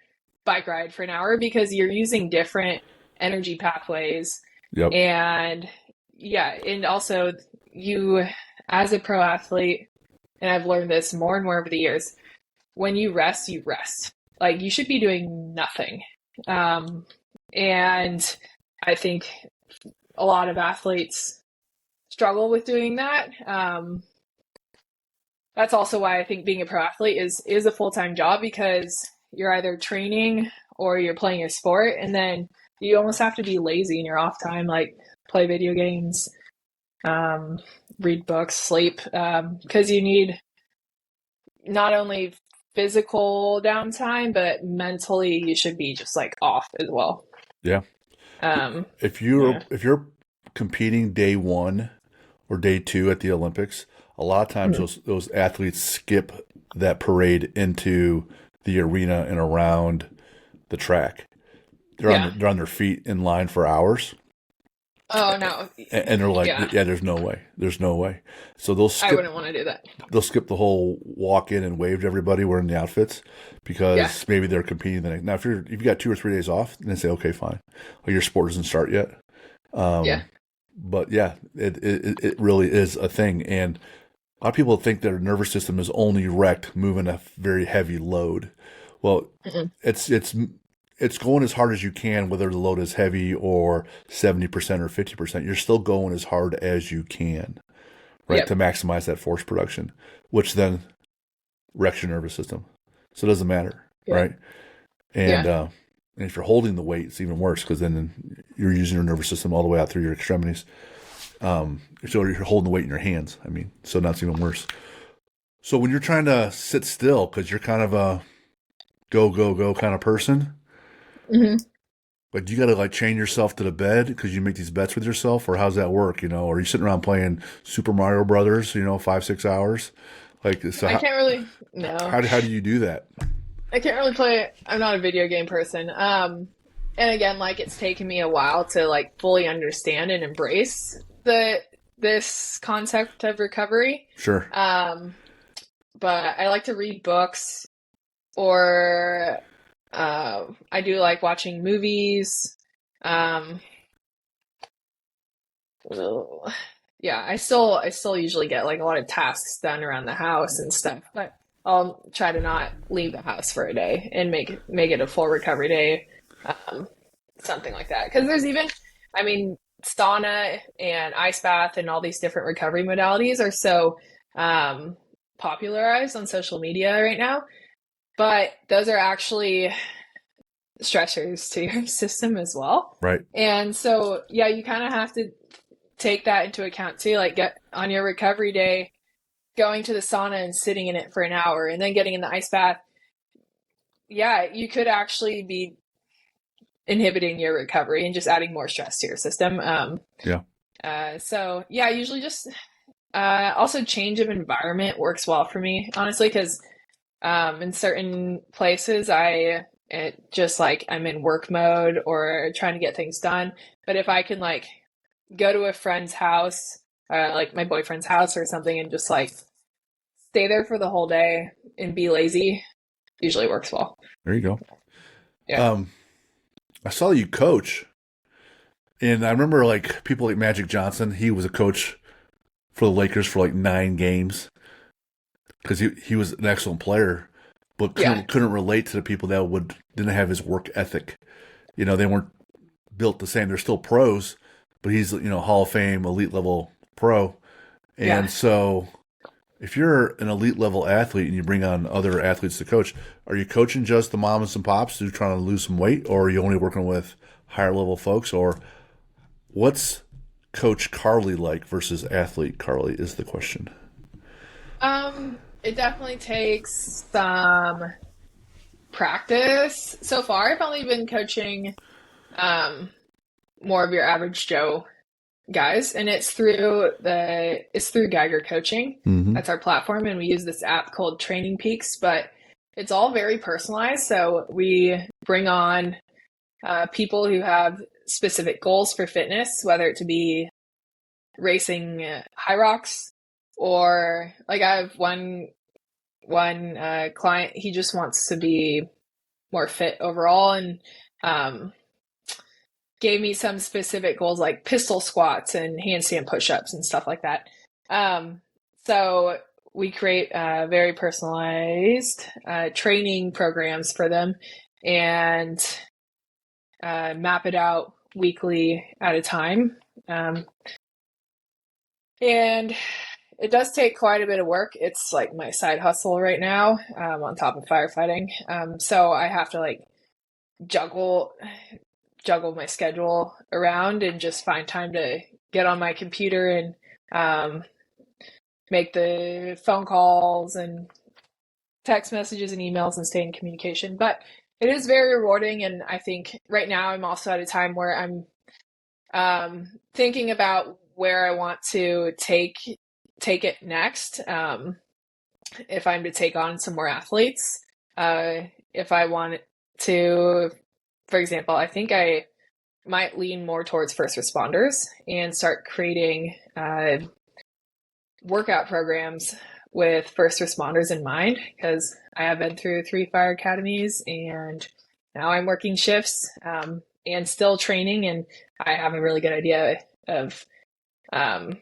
bike ride for an hour because you're using different energy pathways. Yep. And yeah, and also you, as a pro athlete, and I've learned this more and more over the years, when you rest, you rest. Like you should be doing nothing. And I think a lot of athletes struggle with doing that. That's also why I think being a pro athlete is a full-time job because you're either training or you're playing a sport, and then you almost have to be lazy in your off time, like play video games, read books, sleep, because you need not only physical downtime, but mentally you should be just like off as well. Yeah. Um, If yeah, you're competing day one or day two at the Olympics, a lot of times Mhm. those athletes skip that parade into the arena and around the track. Yeah. They're on their feet in line for hours, Oh no. and they're like, Yeah, yeah, there's no way. So I wouldn't want to do that. they'll skip the whole walk in and wave to everybody wearing the outfits Yeah, because maybe they're competing the next. Now, if you got 2 or 3 days off, then they say, okay, fine, well, your sport doesn't start yet. yeah, But yeah, it really is a thing, and a lot of people think their nervous system is only wrecked moving a very heavy load. Well, Mm-mm. it's going as hard as you can, whether the load is heavy or 70% or 50%. You're still going as hard as you can, right, Yep, to maximize that force production, which then wrecks your nervous system. So it doesn't matter, yeah, right? And yeah, and if you're holding the weight, it's even worse because then you're using your nervous system all the way out through your extremities. So you're holding the weight in your hands. I mean, so now it's even worse. So when you're trying to sit still because you're kind of a go go go kind of person, hmm like you got to like chain yourself to the bed because you make these bets with yourself, or how's that work? Or are you sitting around playing Super Mario Brothers? 5-6 hours. Like so, I can't really. No, how do you do that? I can't really play. I'm not a video game person. And again, like it's taken me a while to like fully understand and embrace this concept of recovery. Sure. Um, but I like to read books or I do like watching movies. Um, yeah, I still usually get like a lot of tasks done around the house and stuff, but I'll try to not leave the house for a day and make it a full recovery day, um, something like that. Because there's even, I mean, sauna and ice bath and all these different recovery modalities are so um, popularized on social media right now, but those are actually stressors to your system as well. Right. And so, yeah, you kind of have to take that into account too. Like, get on your recovery day, going to the sauna and sitting in it for an hour and then getting in the ice bath. Yeah, you could actually be inhibiting your recovery and just adding more stress to your system. Yeah. So, yeah, usually just also change of environment works well for me, honestly, because in certain places, just like I'm in work mode or trying to get things done. But if I can like go to a friend's house, like my boyfriend's house or something, and just like stay there for the whole day and be lazy, usually works well. There you go. Yeah. Um, I saw you coach, and I remember like people like Magic Johnson. He was a coach for the Lakers for like 9 games because he was an excellent player, but Yeah. couldn't relate to the people that didn't have his work ethic. They weren't built the same. They're still pros, but he's Hall of Fame, elite level pro, Yeah. and so if you're an elite level athlete and you bring on other athletes to coach, are you coaching just the moms and pops who are trying to lose some weight, or are you only working with higher level folks, or what's Coach Carly like versus athlete Carly is the question. It definitely takes some practice. So far, I've only been coaching um more of your average Joe guys, and it's through Geiger Coaching. Mm-hmm. That's our platform, and we use this app called Training Peaks, but it's all very personalized. So we bring on people who have specific goals for fitness, whether it to be racing high rocks or like I have one one client, he just wants to be more fit overall, and gave me some specific goals like pistol squats and handstand push-ups and stuff like that. So we create very personalized training programs for them and map it out weekly at a time. And it does take quite a bit of work. It's like my side hustle right now, on top of firefighting. So I have to like juggle my schedule around and just find time to get on my computer and make the phone calls and text messages and emails and stay in communication. But it is very rewarding, and I think right now I'm also at a time where I'm thinking about where I want to take it next. If I'm to take on some more athletes, if I want to, for example, I think I might lean more towards first responders and start creating workout programs with first responders in mind, because I have been through 3 fire academies and now I'm working shifts and still training, and I have a really good idea of I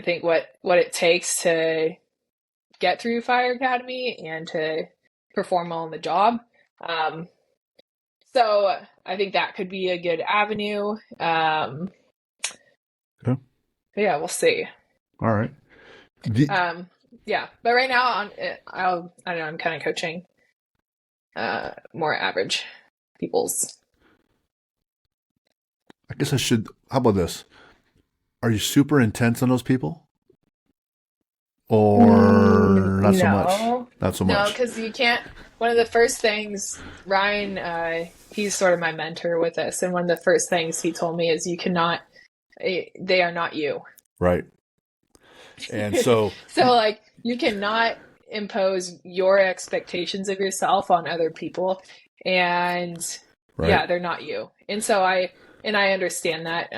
think what it takes to get through fire academy and to perform well on the job. So I think that could be a good avenue. Okay. Yeah, we'll see. All right. Yeah, but right now I don't know, I'm kind of coaching more average people's. I guess I should. How about this? Are you super intense on those people, or not so much? Not so No, much. because you can't. One of the first things, Ryan, he's sort of my mentor with this, and one of the first things he told me is you cannot. They are not you. Right. And so, So like you cannot impose your expectations of yourself on other people, and right. yeah, they're not you. And so I understand that.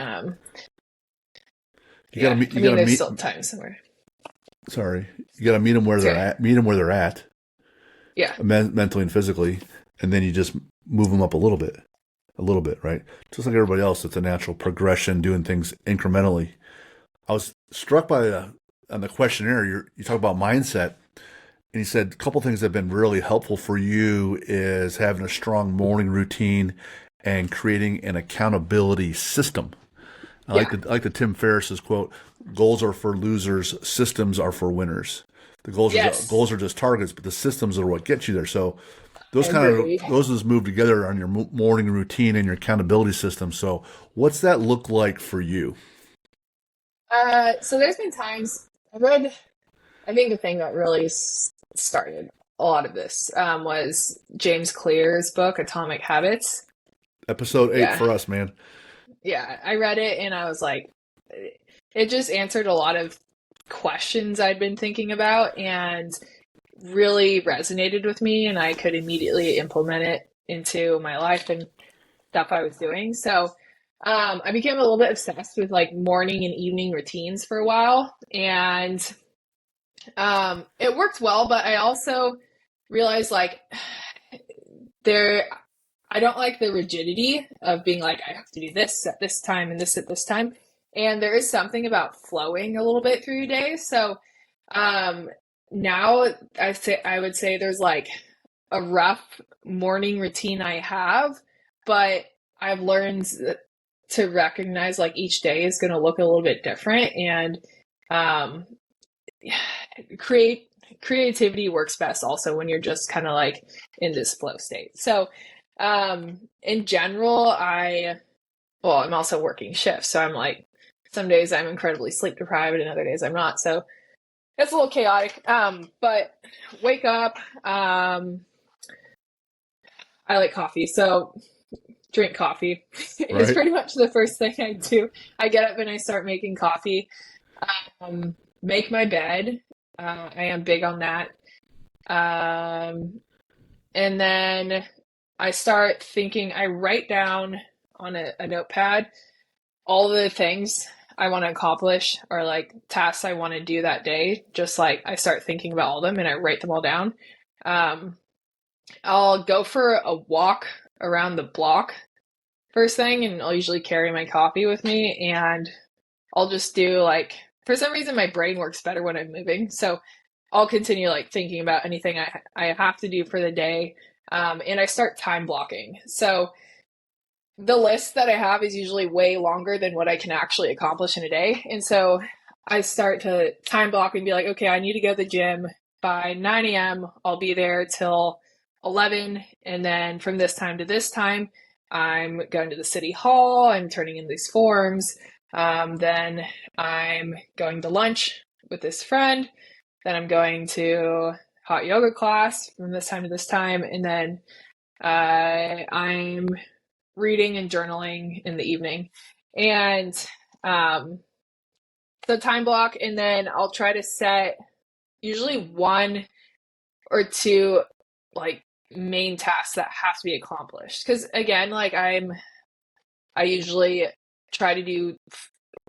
You gotta meet. There's still time somewhere. Sorry, you gotta meet them where they're at. Meet them where they're at. Yeah. Mentally and physically, and then you just move them up a little bit, right? Just like everybody else, it's a natural progression, doing things incrementally. I was struck by on the questionnaire, you talk about mindset, and he said a couple things that have been really helpful for you is having a strong morning routine and creating an accountability system. I like the Tim Ferriss's quote: "Goals are for losers, systems are for winners." The goals are just targets, but the systems are what get you there. So those just move together on your morning routine and your accountability system. So what's that look like for you? So there's been times I think the thing that really started a lot of this was James Clear's book, Atomic Habits. Episode 8 for us, man. Yeah, I read it and I was like, it just answered a lot of questions I'd been thinking about and really resonated with me, and I could immediately implement it into my life and stuff I was doing. So I became a little bit obsessed with like morning and evening routines for a while, and it worked well, but I also realized like I don't like the rigidity of being like, I have to do this at this time and this at this time. And there is something about flowing a little bit through your day. So now I would say there's like a rough morning routine I have, but I've learned to recognize like each day is going to look a little bit different, and creativity works best also when you're just kind of like in this flow state. So in general, I'm also working shifts, so I'm like, some days I'm incredibly sleep deprived and other days I'm not. So it's a little chaotic. But wake up. I like coffee, so drink coffee. It's pretty much the first thing I do. I get up and I start making coffee. Make my bed. I am big on that. And then I start thinking, I write down on a notepad all the things I want to accomplish or like tasks I want to do that day, just like I start thinking about all of them and I write them all down. Um, I'll go for a walk around the block first thing, and I'll usually carry my coffee with me, and I'll just do like, for some reason, my brain works better when I'm moving. So I'll continue like thinking about anything I have to do for the day. And I start time blocking. So the list that I have is usually way longer than what I can actually accomplish in a day. And so I start to time block and be like, okay, I need to go to the gym by 9 a.m. I'll be there till 11. And then from this time to this time, I'm going to the city hall. I'm turning in these forms. Then I'm going to lunch with this friend. Then I'm going to hot yoga class from this time to this time. And then I'm reading and journaling in the evening. And the time block, and then I'll try to set usually one or two like main tasks that have to be accomplished. Because again, like I usually try to do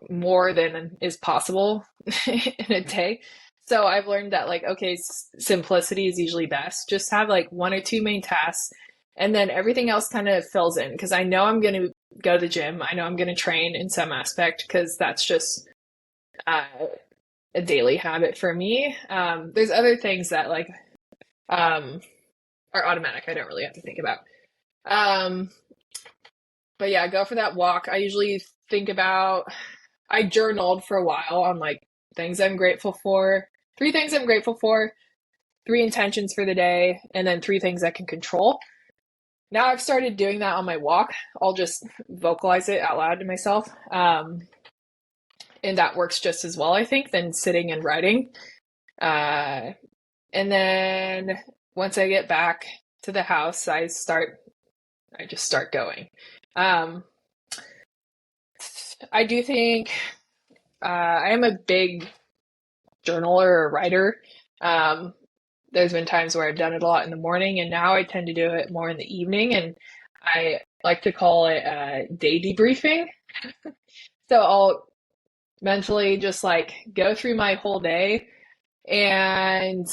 more than is possible in a day. So I've learned that like, okay, simplicity is usually best. Just have like one or two main tasks, and then everything else kind of fills in. Because I know I'm going to go to the gym. I know I'm going to train in some aspect because that's just a daily habit for me. There's other things that like are automatic. I don't really have to think about. But yeah, go for that walk. I usually think about, I journaled for a while on like things I'm grateful for, 3 things I'm grateful for, 3 intentions for the day, and then 3 things I can control. Now I've started doing that on my walk. I'll just vocalize it out loud to myself. And that works just as well, I think, than sitting and writing. And then once I get back to the house, I just start going. I do think I am a big journaler or writer. There's been times where I've done it a lot in the morning, and now I tend to do it more in the evening, and I like to call it day debriefing. So I'll mentally just like go through my whole day and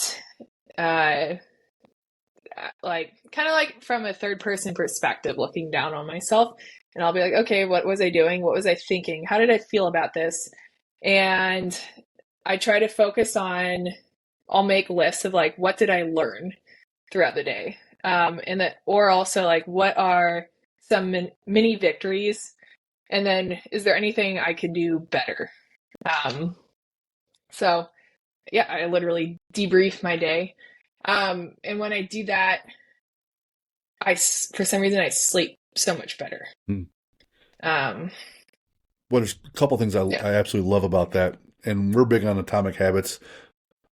like kind of like from a third person perspective, looking down on myself, and I'll be like, okay, what was I doing? What was I thinking? How did I feel about this? And I try to focus on, I'll make lists of like, what did I learn throughout the day? And that, or also like, what are some mini victories? And then is there anything I could do better? So yeah, I literally debrief my day. And when I do that, for some reason, I sleep so much better. Well, there's a couple things I absolutely love about that. And we're big on Atomic Habits.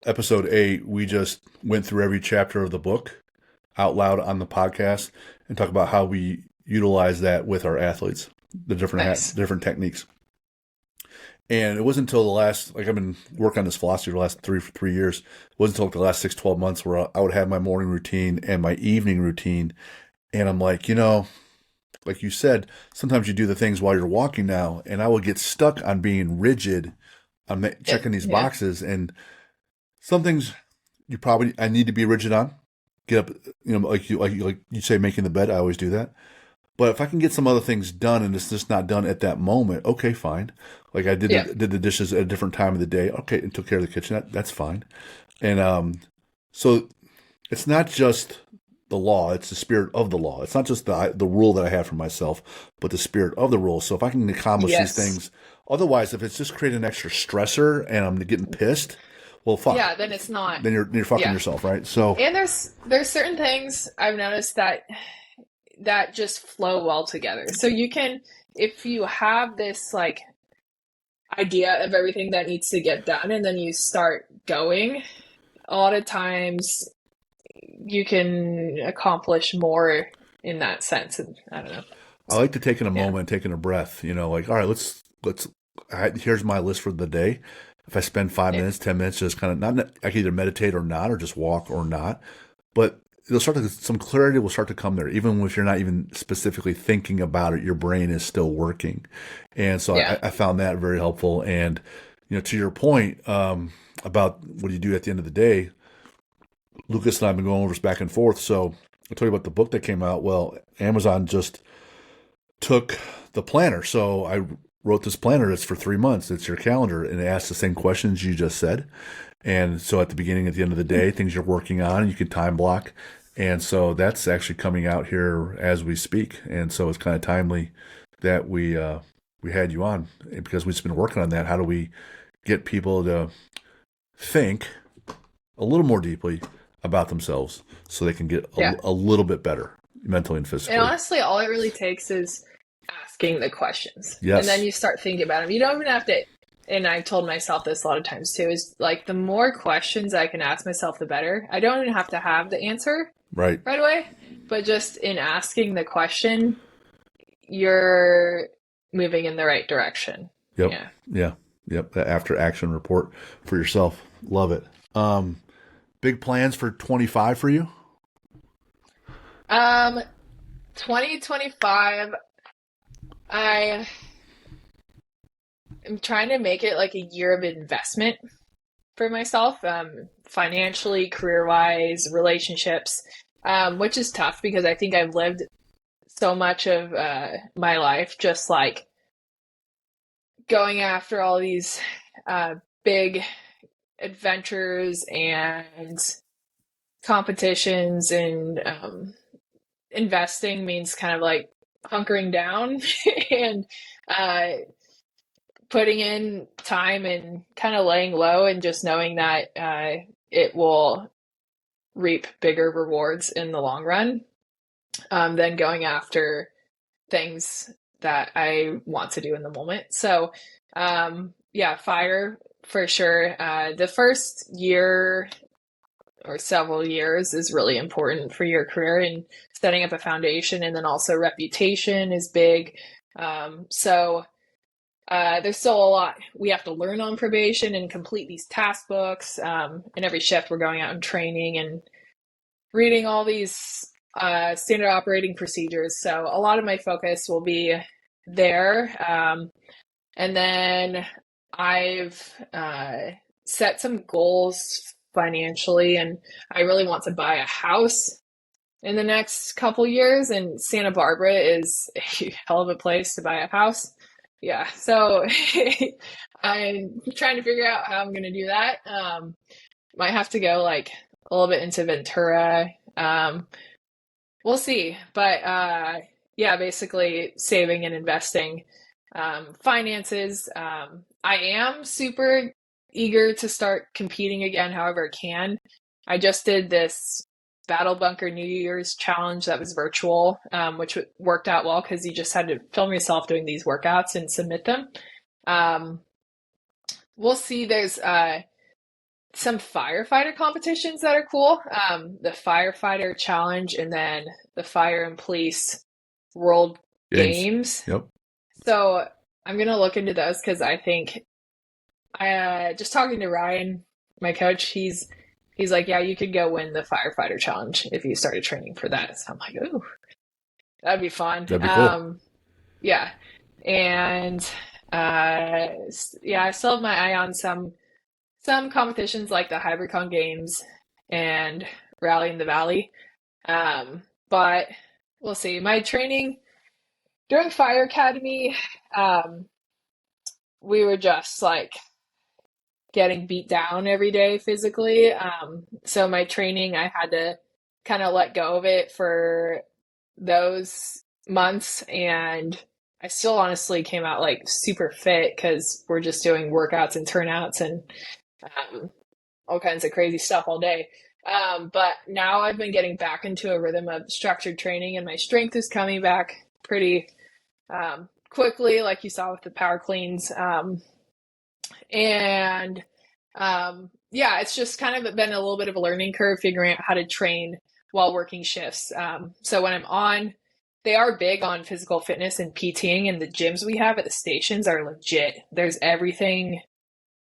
Episode 8, we just went through every chapter of the book out loud on the podcast and talk about how we utilize that with our athletes, the different techniques. And it wasn't until the last, like I've been working on this philosophy for the last three years, it wasn't until the last 6-12 months where I would have my morning routine and my evening routine. And I'm like, like you said, sometimes you do the things while you're walking now, and I would get stuck on being rigid, on checking these boxes. And some things I need to be rigid on. Get up, like you say, making the bed. I always do that. But if I can get some other things done and it's just not done at that moment, okay, fine. Like I did the dishes at a different time of the day. Okay, and took care of the kitchen. That's fine. And so it's not just the law; it's the spirit of the law. It's not just the rule that I have for myself, but the spirit of the rule. So if I can accomplish these things, otherwise, if it's just creating an extra stressor and I'm getting pissed, well, fuck. Yeah, then it's not. Then you're fucking yourself, right? So and there's certain things I've noticed that just flow well together. So you can, if you have this like idea of everything that needs to get done and then you start going, a lot of times you can accomplish more in that sense. And I don't know. I like to take in a moment, taking a breath, like, all right, here's my list for the day. If I spend 5 minutes, 10 minutes, just kind of I can either meditate or not, or just walk or not. But some clarity will start to come there, even if you're not even specifically thinking about it. Your brain is still working, and so Yeah. I found that very helpful. And to your point about what do you do at the end of the day, Lucas and I have been going over this back and forth. So I'll tell you about the book that came out. Well, Amazon just took the planner. So I wrote this planner. It's for 3 months. It's your calendar, and it asks the same questions you just said. And so at the beginning, at the end of the day, things you're working on, you can time block. And so that's actually coming out here as we speak. And so it's kind of timely that we had you on, because we've just been working on that. How do we get people to think a little more deeply about themselves so they can get a little bit better mentally and physically? And honestly, all it really takes is asking the questions. Yes. And then you start thinking about them. You don't even have to, and I've told myself this a lot of times too, is like the more questions I can ask myself, the better. I don't even have to have the answer right away, but just in asking the question, you're moving in the right direction. Yep. Yep. That after action report for yourself. Love it. Big plans for 25 for you? 2025, I am trying to make it like a year of investment for myself, financially, career-wise, relationships, which is tough because I think I've lived so much of my life just like going after all these big adventures and competitions, and investing means kind of like hunkering down and putting in time and kind of laying low and just knowing that it will reap bigger rewards in the long run than going after things that I want to do in the moment. So fire for sure. The first year or several years is really important for your career and setting up a foundation, and then also reputation is big. So there's still a lot we have to learn on probation and complete these task books. In every shift, we're going out and training and reading all these standard operating procedures. So a lot of my focus will be there. And then I've set some goals financially, and I really want to buy a house in the next couple years, and Santa Barbara is a hell of a place to buy a house. Yeah, so I'm trying to figure out how I'm going to do that. Might have to go like a little bit into Ventura. We'll see. But basically saving and investing, finances. I am super eager to start competing again, however I can. I just did this Battle Bunker New Year's challenge that was virtual, which worked out well because you just had to film yourself doing these workouts and submit them. We'll see. There's some firefighter competitions that are cool. The firefighter challenge, and then the fire and police world games. Yep. So I'm going to look into those because I think just talking to Ryan, my coach, he's like, yeah, you could go win the firefighter challenge if you started training for that. So I'm like, ooh, that'd be fun. That'd be cool. Yeah. And I still have my eye on some competitions like the HybridCon games and Rally in the Valley. But we'll see. My training during Fire Academy, we were just like getting beat down every day physically. So my training, I had to kind of let go of it for those months, and I still honestly came out like super fit because we're just doing workouts and turnouts and all kinds of crazy stuff all day. But now I've been getting back into a rhythm of structured training, and my strength is coming back pretty quickly, like you saw with the power cleans. It's just kind of been a little bit of a learning curve figuring out how to train while working shifts. So when I'm on, they are big on physical fitness and PTing, and the gyms we have at the stations are legit. There's everything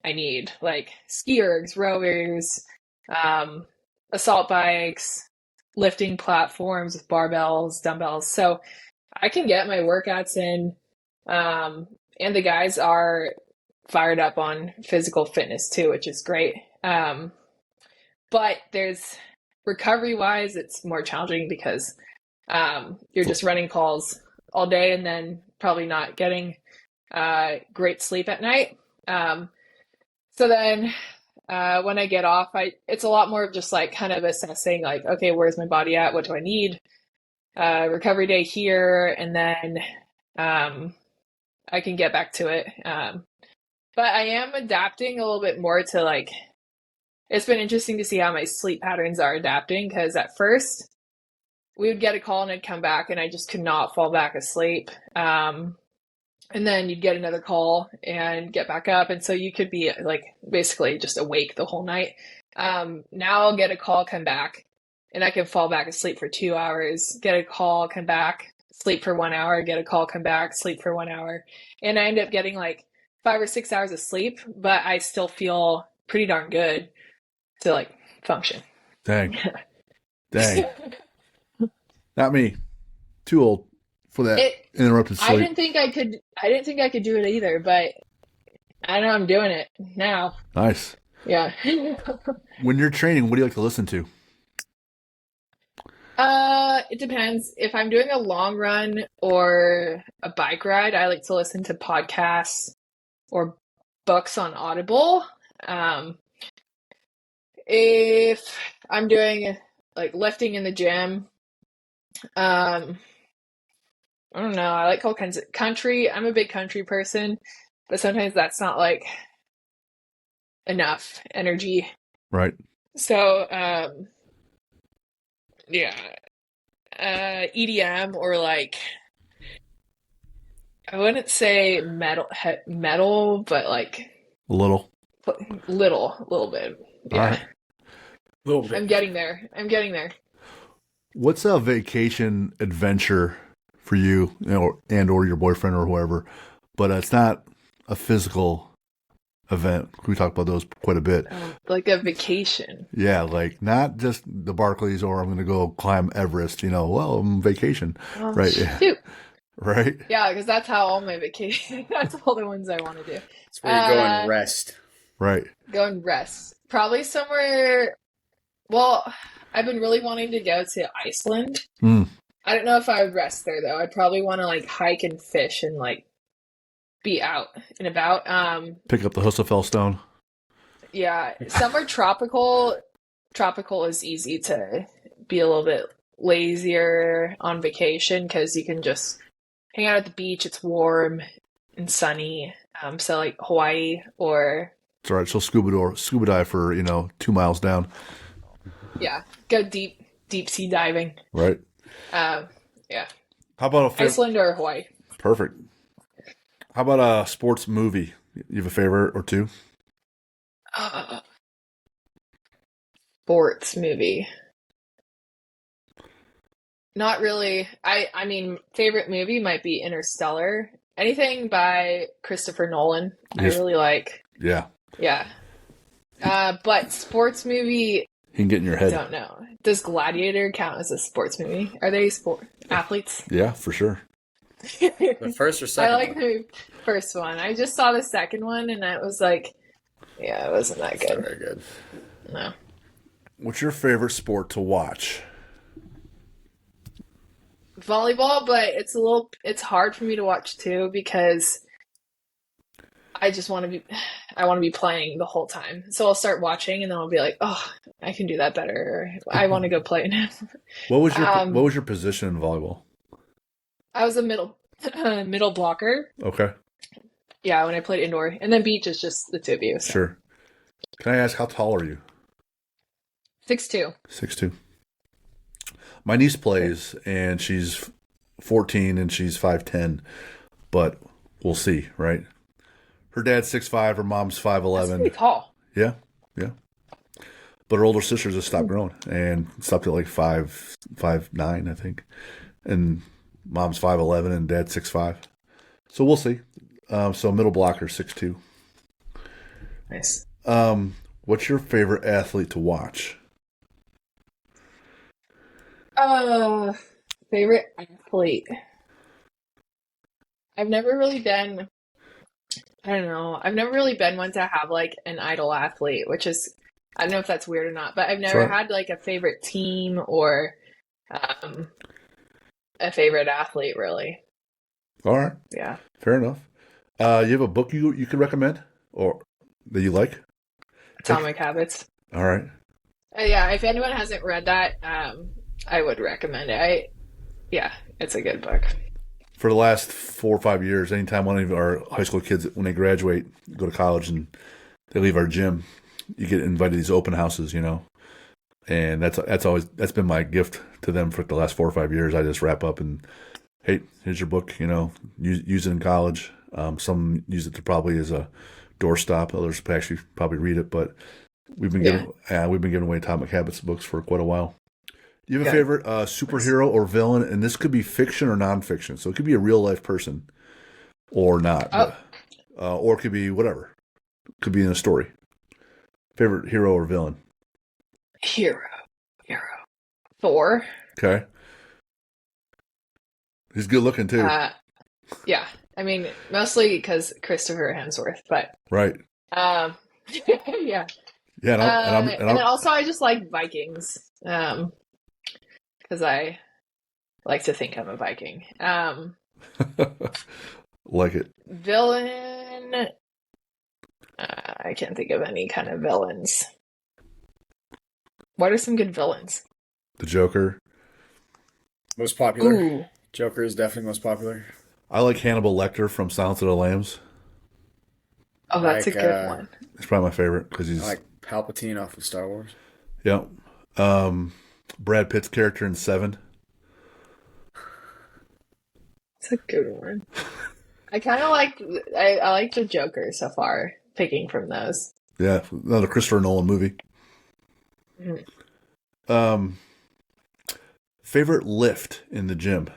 I need, like ski ergs, rowers, assault bikes, lifting platforms with barbells, dumbbells. So I can get my workouts in. And the guys are fired up on physical fitness too, which is great. But there's recovery wise, it's more challenging because you're just running calls all day and then probably not getting great sleep at night. So then when I get off, it's a lot more of just like kind of assessing like, okay, where's my body at? What do I need? Recovery day here, and then I can get back to it. But I am adapting a little bit more to like, it's been interesting to see how my sleep patterns are adapting, because at first we would get a call and I'd come back and I just could not fall back asleep. And then you'd get another call and get back up. And so you could be like basically just awake the whole night. Now I'll get a call, come back, and I can fall back asleep for 2 hours, get a call, come back, sleep for 1 hour, get a call, come back, sleep for 1 hour. And I end up getting like 5 or 6 hours of sleep, but I still feel pretty darn good to like function. Dang. Not me. Too old for that interrupted sleep. I didn't think I could do it either, but I know I'm doing it now. Nice. Yeah. When you're training, what do you like to listen to? It depends. If I'm doing a long run or a bike ride, I like to listen to podcasts or books on Audible. If I'm doing like lifting in the gym, I don't know. I like all kinds of country. I'm a big country person, but sometimes that's not like enough energy. Right. So, yeah, EDM or like, I wouldn't say metal, but like a little bit. Yeah. All right. Little bit. I'm getting there. What's a vacation adventure for you, and or your boyfriend or whoever, but it's not a physical event? We talk about those quite a bit. Like a vacation. Yeah, like not just the Barclays or I'm going to go climb Everest, well, I'm on vacation. Right. Shoot. Right? Yeah, because that's how all my vacation, that's all the ones I want to do. It's where you go and rest. Right. Go and rest. Probably somewhere, well, I've been really wanting to go to Iceland. I don't know if I would rest there though. I'd probably want to like hike and fish and like be out and about. Pick up the Husafell stone. Yeah, somewhere tropical. Tropical is easy to be a little bit lazier on vacation because you can just hang out at the beach. It's warm and sunny. So like Hawaii or. It's all right. So scuba dive for 2 miles down. Yeah, go deep sea diving. Right. Yeah. How about Iceland or Hawaii? Perfect. How about a sports movie? You have a favorite or two? Sports movie. Not really. I mean, favorite movie might be Interstellar. Anything by Christopher Nolan, Yes. I really like. Yeah. Yeah. But sports movie, He can get in your I head. don't know. Does Gladiator count as a sports movie? Are they athletes? Yeah, for sure. The first or second? I like the first one. I just saw the second one and I was like, yeah, it wasn't that It's not good. very good. No. What's your favorite sport to watch? Volleyball, but it's hard for me to watch too because I want to be playing the whole time. So I'll start watching and then I'll be like, oh, I can do that better. Or, I want to go play now. What was your position in volleyball? I was a middle blocker. Okay. Yeah, when I played indoor. And then beach is just the two of you. So. Sure. Can I ask, how tall are you? 6'2". 6'2". My niece plays, and she's 14, and she's 5'10", but we'll see, right? Her dad's 6'5", her mom's 5'11". That's pretty tall. Yeah. But her older sister just stopped growing and stopped at like 5'9", I think. And mom's 5'11", and dad's 6'5". So we'll see. So middle blocker, 6'2". Nice. What's your favorite athlete to watch? Uh, favorite athlete. I've never really been, I don't know, I've never really been one to have like an idol athlete, which is, I don't know if that's weird or not, but I've That's never right. had like a favorite team or um, a favorite athlete, really. All right. Yeah. Fair enough. You have a book you could recommend or that you like? Like, Atomic Habits. all right. Yeah, if anyone hasn't read that, I would recommend it. Yeah, it's a good book. For the last 4 or 5 years, anytime one of our high school kids, when they graduate, go to college and they leave our gym, you get invited to these open houses, and that's been my gift to them for the last 4 or 5 years. I just wrap up and, hey, here's your book. Use it in college. Some use it to probably as a doorstop. Others actually probably read it. But Yeah. we've been giving away Atomic Habits books for quite a while. Do you have a Good. favorite superhero or villain? And this could be fiction or nonfiction. So it could be a real life person or not, Oh, but or it could be whatever. Could be in a story. Favorite hero or villain? hero. Hero. Thor. Okay, he's good looking too. Uh, yeah. I mean, mostly because Christopher Hemsworth, but Right. um, yeah. Yeah, and And then also I just like Vikings. Because I like to think I'm a Viking. like it. Villain. I can't think of any kind of villains. What are some good villains? The Joker. Most popular. Ooh. Joker is definitely most popular. I like Hannibal Lecter from Silence of the Lambs. Oh, that's a Like, good one. He's probably my favorite because I he's like Palpatine off of Star Wars. yeah. Brad Pitt's character in Seven. It's a good one. I kind of like. I like the Joker so far. Picking from those. Yeah, another Christopher Nolan movie. Mhm. Um, favorite lift in the gym.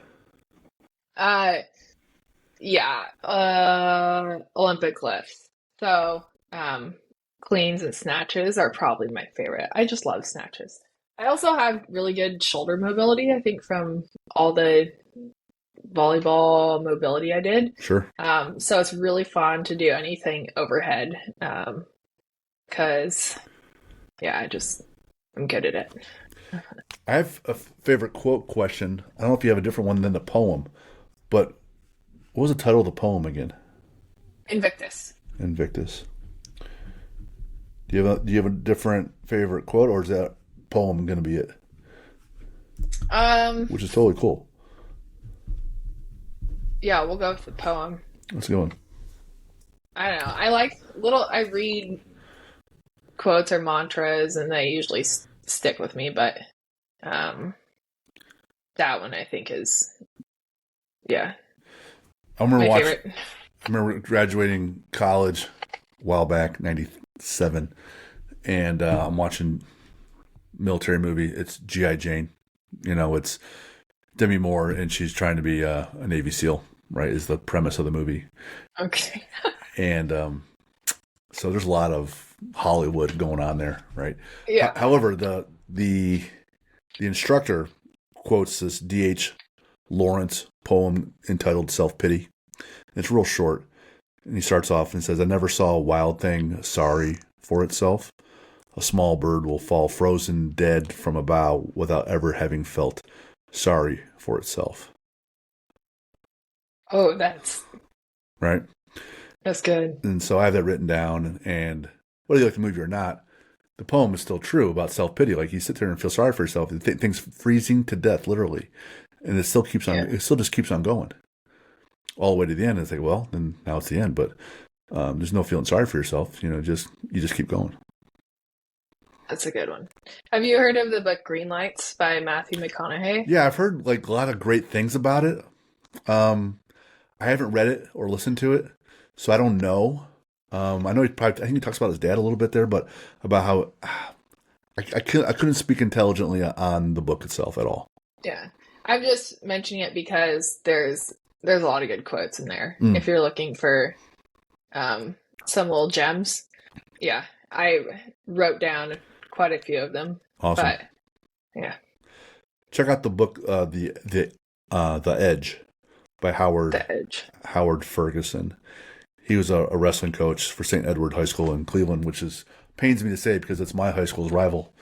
Uh, yeah. Olympic lifts. So, cleans and snatches are probably my favorite. I just love snatches. I also have really good shoulder mobility, I think, from all the volleyball mobility I did. Sure. So it's really fun to do anything overhead. Because, yeah, I'm good at it. I have a favorite quote question. I don't know if you have a different one than the poem, but what was the title of the poem again? Invictus. Invictus. Do you have a different favorite quote, or is that poem going to be it? Which is totally cool. Yeah, we'll go with the poem. Let's go on. I don't know. I read quotes or mantras and they usually stick with me, but um, that one I think is, yeah, I remember my favorite. I remember graduating college a while back, '97, and I'm watching military movie. It's G.I. Jane. It's Demi Moore, and she's trying to be a Navy SEAL. Right, is the premise of the movie, Okay. and so there's a lot of Hollywood going on there, right? Yeah. However, the instructor quotes this D.H. Lawrence poem entitled "Self Pity." It's real short, and he starts off and says, "I never saw a wild thing sorry for itself. A small bird will fall frozen dead from a bough without ever having felt sorry for itself." Oh, Right? that's good. And so I have that written down, and whether you like the movie or not, the poem is still true about self-pity. Like, you sit there and feel sorry for yourself. Things freezing to death, literally. And it still keeps on, Yeah, it still just keeps on going all the way to the end. It's like, well, then now it's the end, but there's no feeling sorry for yourself. You just keep going. that's a good one. Have you heard of the book Green Lights by Matthew McConaughey? Yeah, I've heard like a lot of great things about it. I haven't read it or listened to it, so I don't know. I know I think he talks about his dad a little bit there, but about how I couldn't speak intelligently on the book itself at all. Yeah. I'm just mentioning it because there's a lot of good quotes in there. Mm. If you're looking for some little gems. Yeah. I wrote down quite a few of them. Awesome. But yeah. check out the book, the Edge by The Edge. Howard Ferguson. He was a wrestling coach for St. Edward High School in Cleveland, which pains me to say because it's my high school's rival.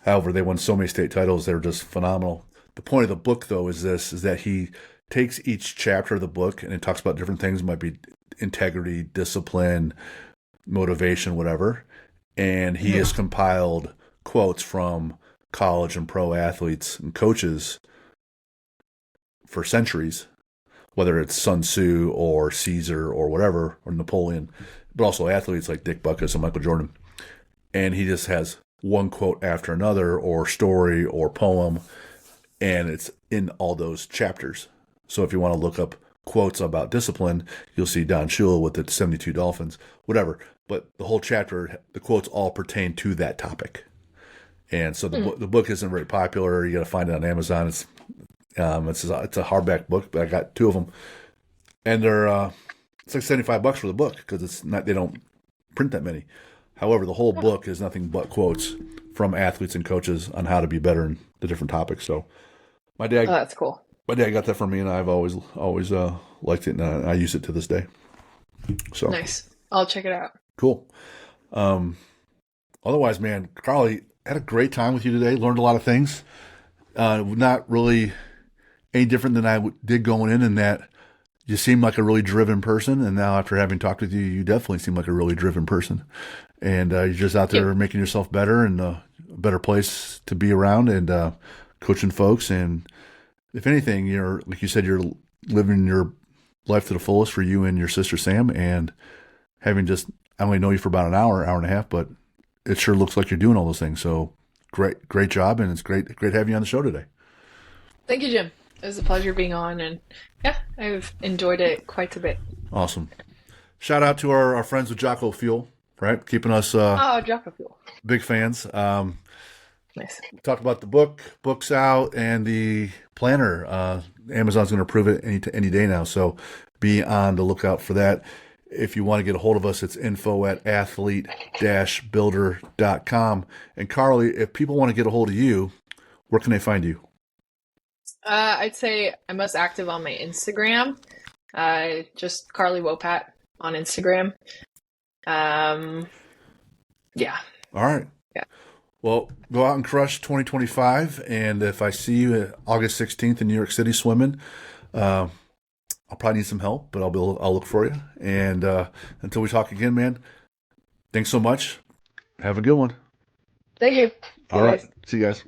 However, they won so many state titles; they're just phenomenal. The point of the book, though, is that he takes each chapter of the book and it talks about different things. It might be integrity, discipline, motivation, whatever. And he has compiled quotes from college and pro athletes and coaches for centuries, whether it's Sun Tzu or Caesar or whatever, or Napoleon, but also athletes like Dick Butkus and Michael Jordan. And he just has one quote after another, or story or poem, and it's in all those chapters. So if you want to look up quotes about discipline, you'll see Don Shula with the 72 Dolphins, whatever. But the whole chapter, the quotes all pertain to that topic. And so the book isn't very popular. You got to find it on Amazon. It's a hardback book, but I got 2 of them, and they're it's like $75 for the book because it's not, they don't print that many. However, the whole book is nothing but quotes from athletes and coaches on how to be better in the different topics. So my dad, that's cool. My dad got that from me, and I've always liked it, and I use it to this day. So nice. I'll check it out. Cool. Otherwise, man, Carly, had a great time with you today. Learned a lot of things. Not really any different than I did going in that you seem like a really driven person. And now after having talked with you, you definitely seem like a really driven person. And you're just out there making yourself better and a better place to be around and coaching folks. And if anything, you're, like you said, you're living your life to the fullest for you and your sister Sam. And having I only know you for about an hour and a half, but it sure looks like you're doing all those things. So great job. And it's great having you on the show today. Thank you, Jim. It was a pleasure being on. And yeah, I've enjoyed it quite a bit. Awesome. Shout out to our friends with Jocko Fuel, right? Keeping us Jocko Fuel. Big fans. Nice. Talked about the books out, and the planner. Amazon's going to approve it any day now, so be on the lookout for that. If you want to get a hold of us, it's info@athlete-builder.com. And Carly, if people want to get a hold of you, where can they find you? I'd say I'm most active on my Instagram. Just Carly Wopat on Instagram. Yeah. All right. Yeah. Well, go out and crush 2025. And if I see you at August 16th in New York City swimming, I'll probably need some help, but I'll look for you. And until we talk again, man, thanks so much. Have a good one. Thank you. All right. See you guys.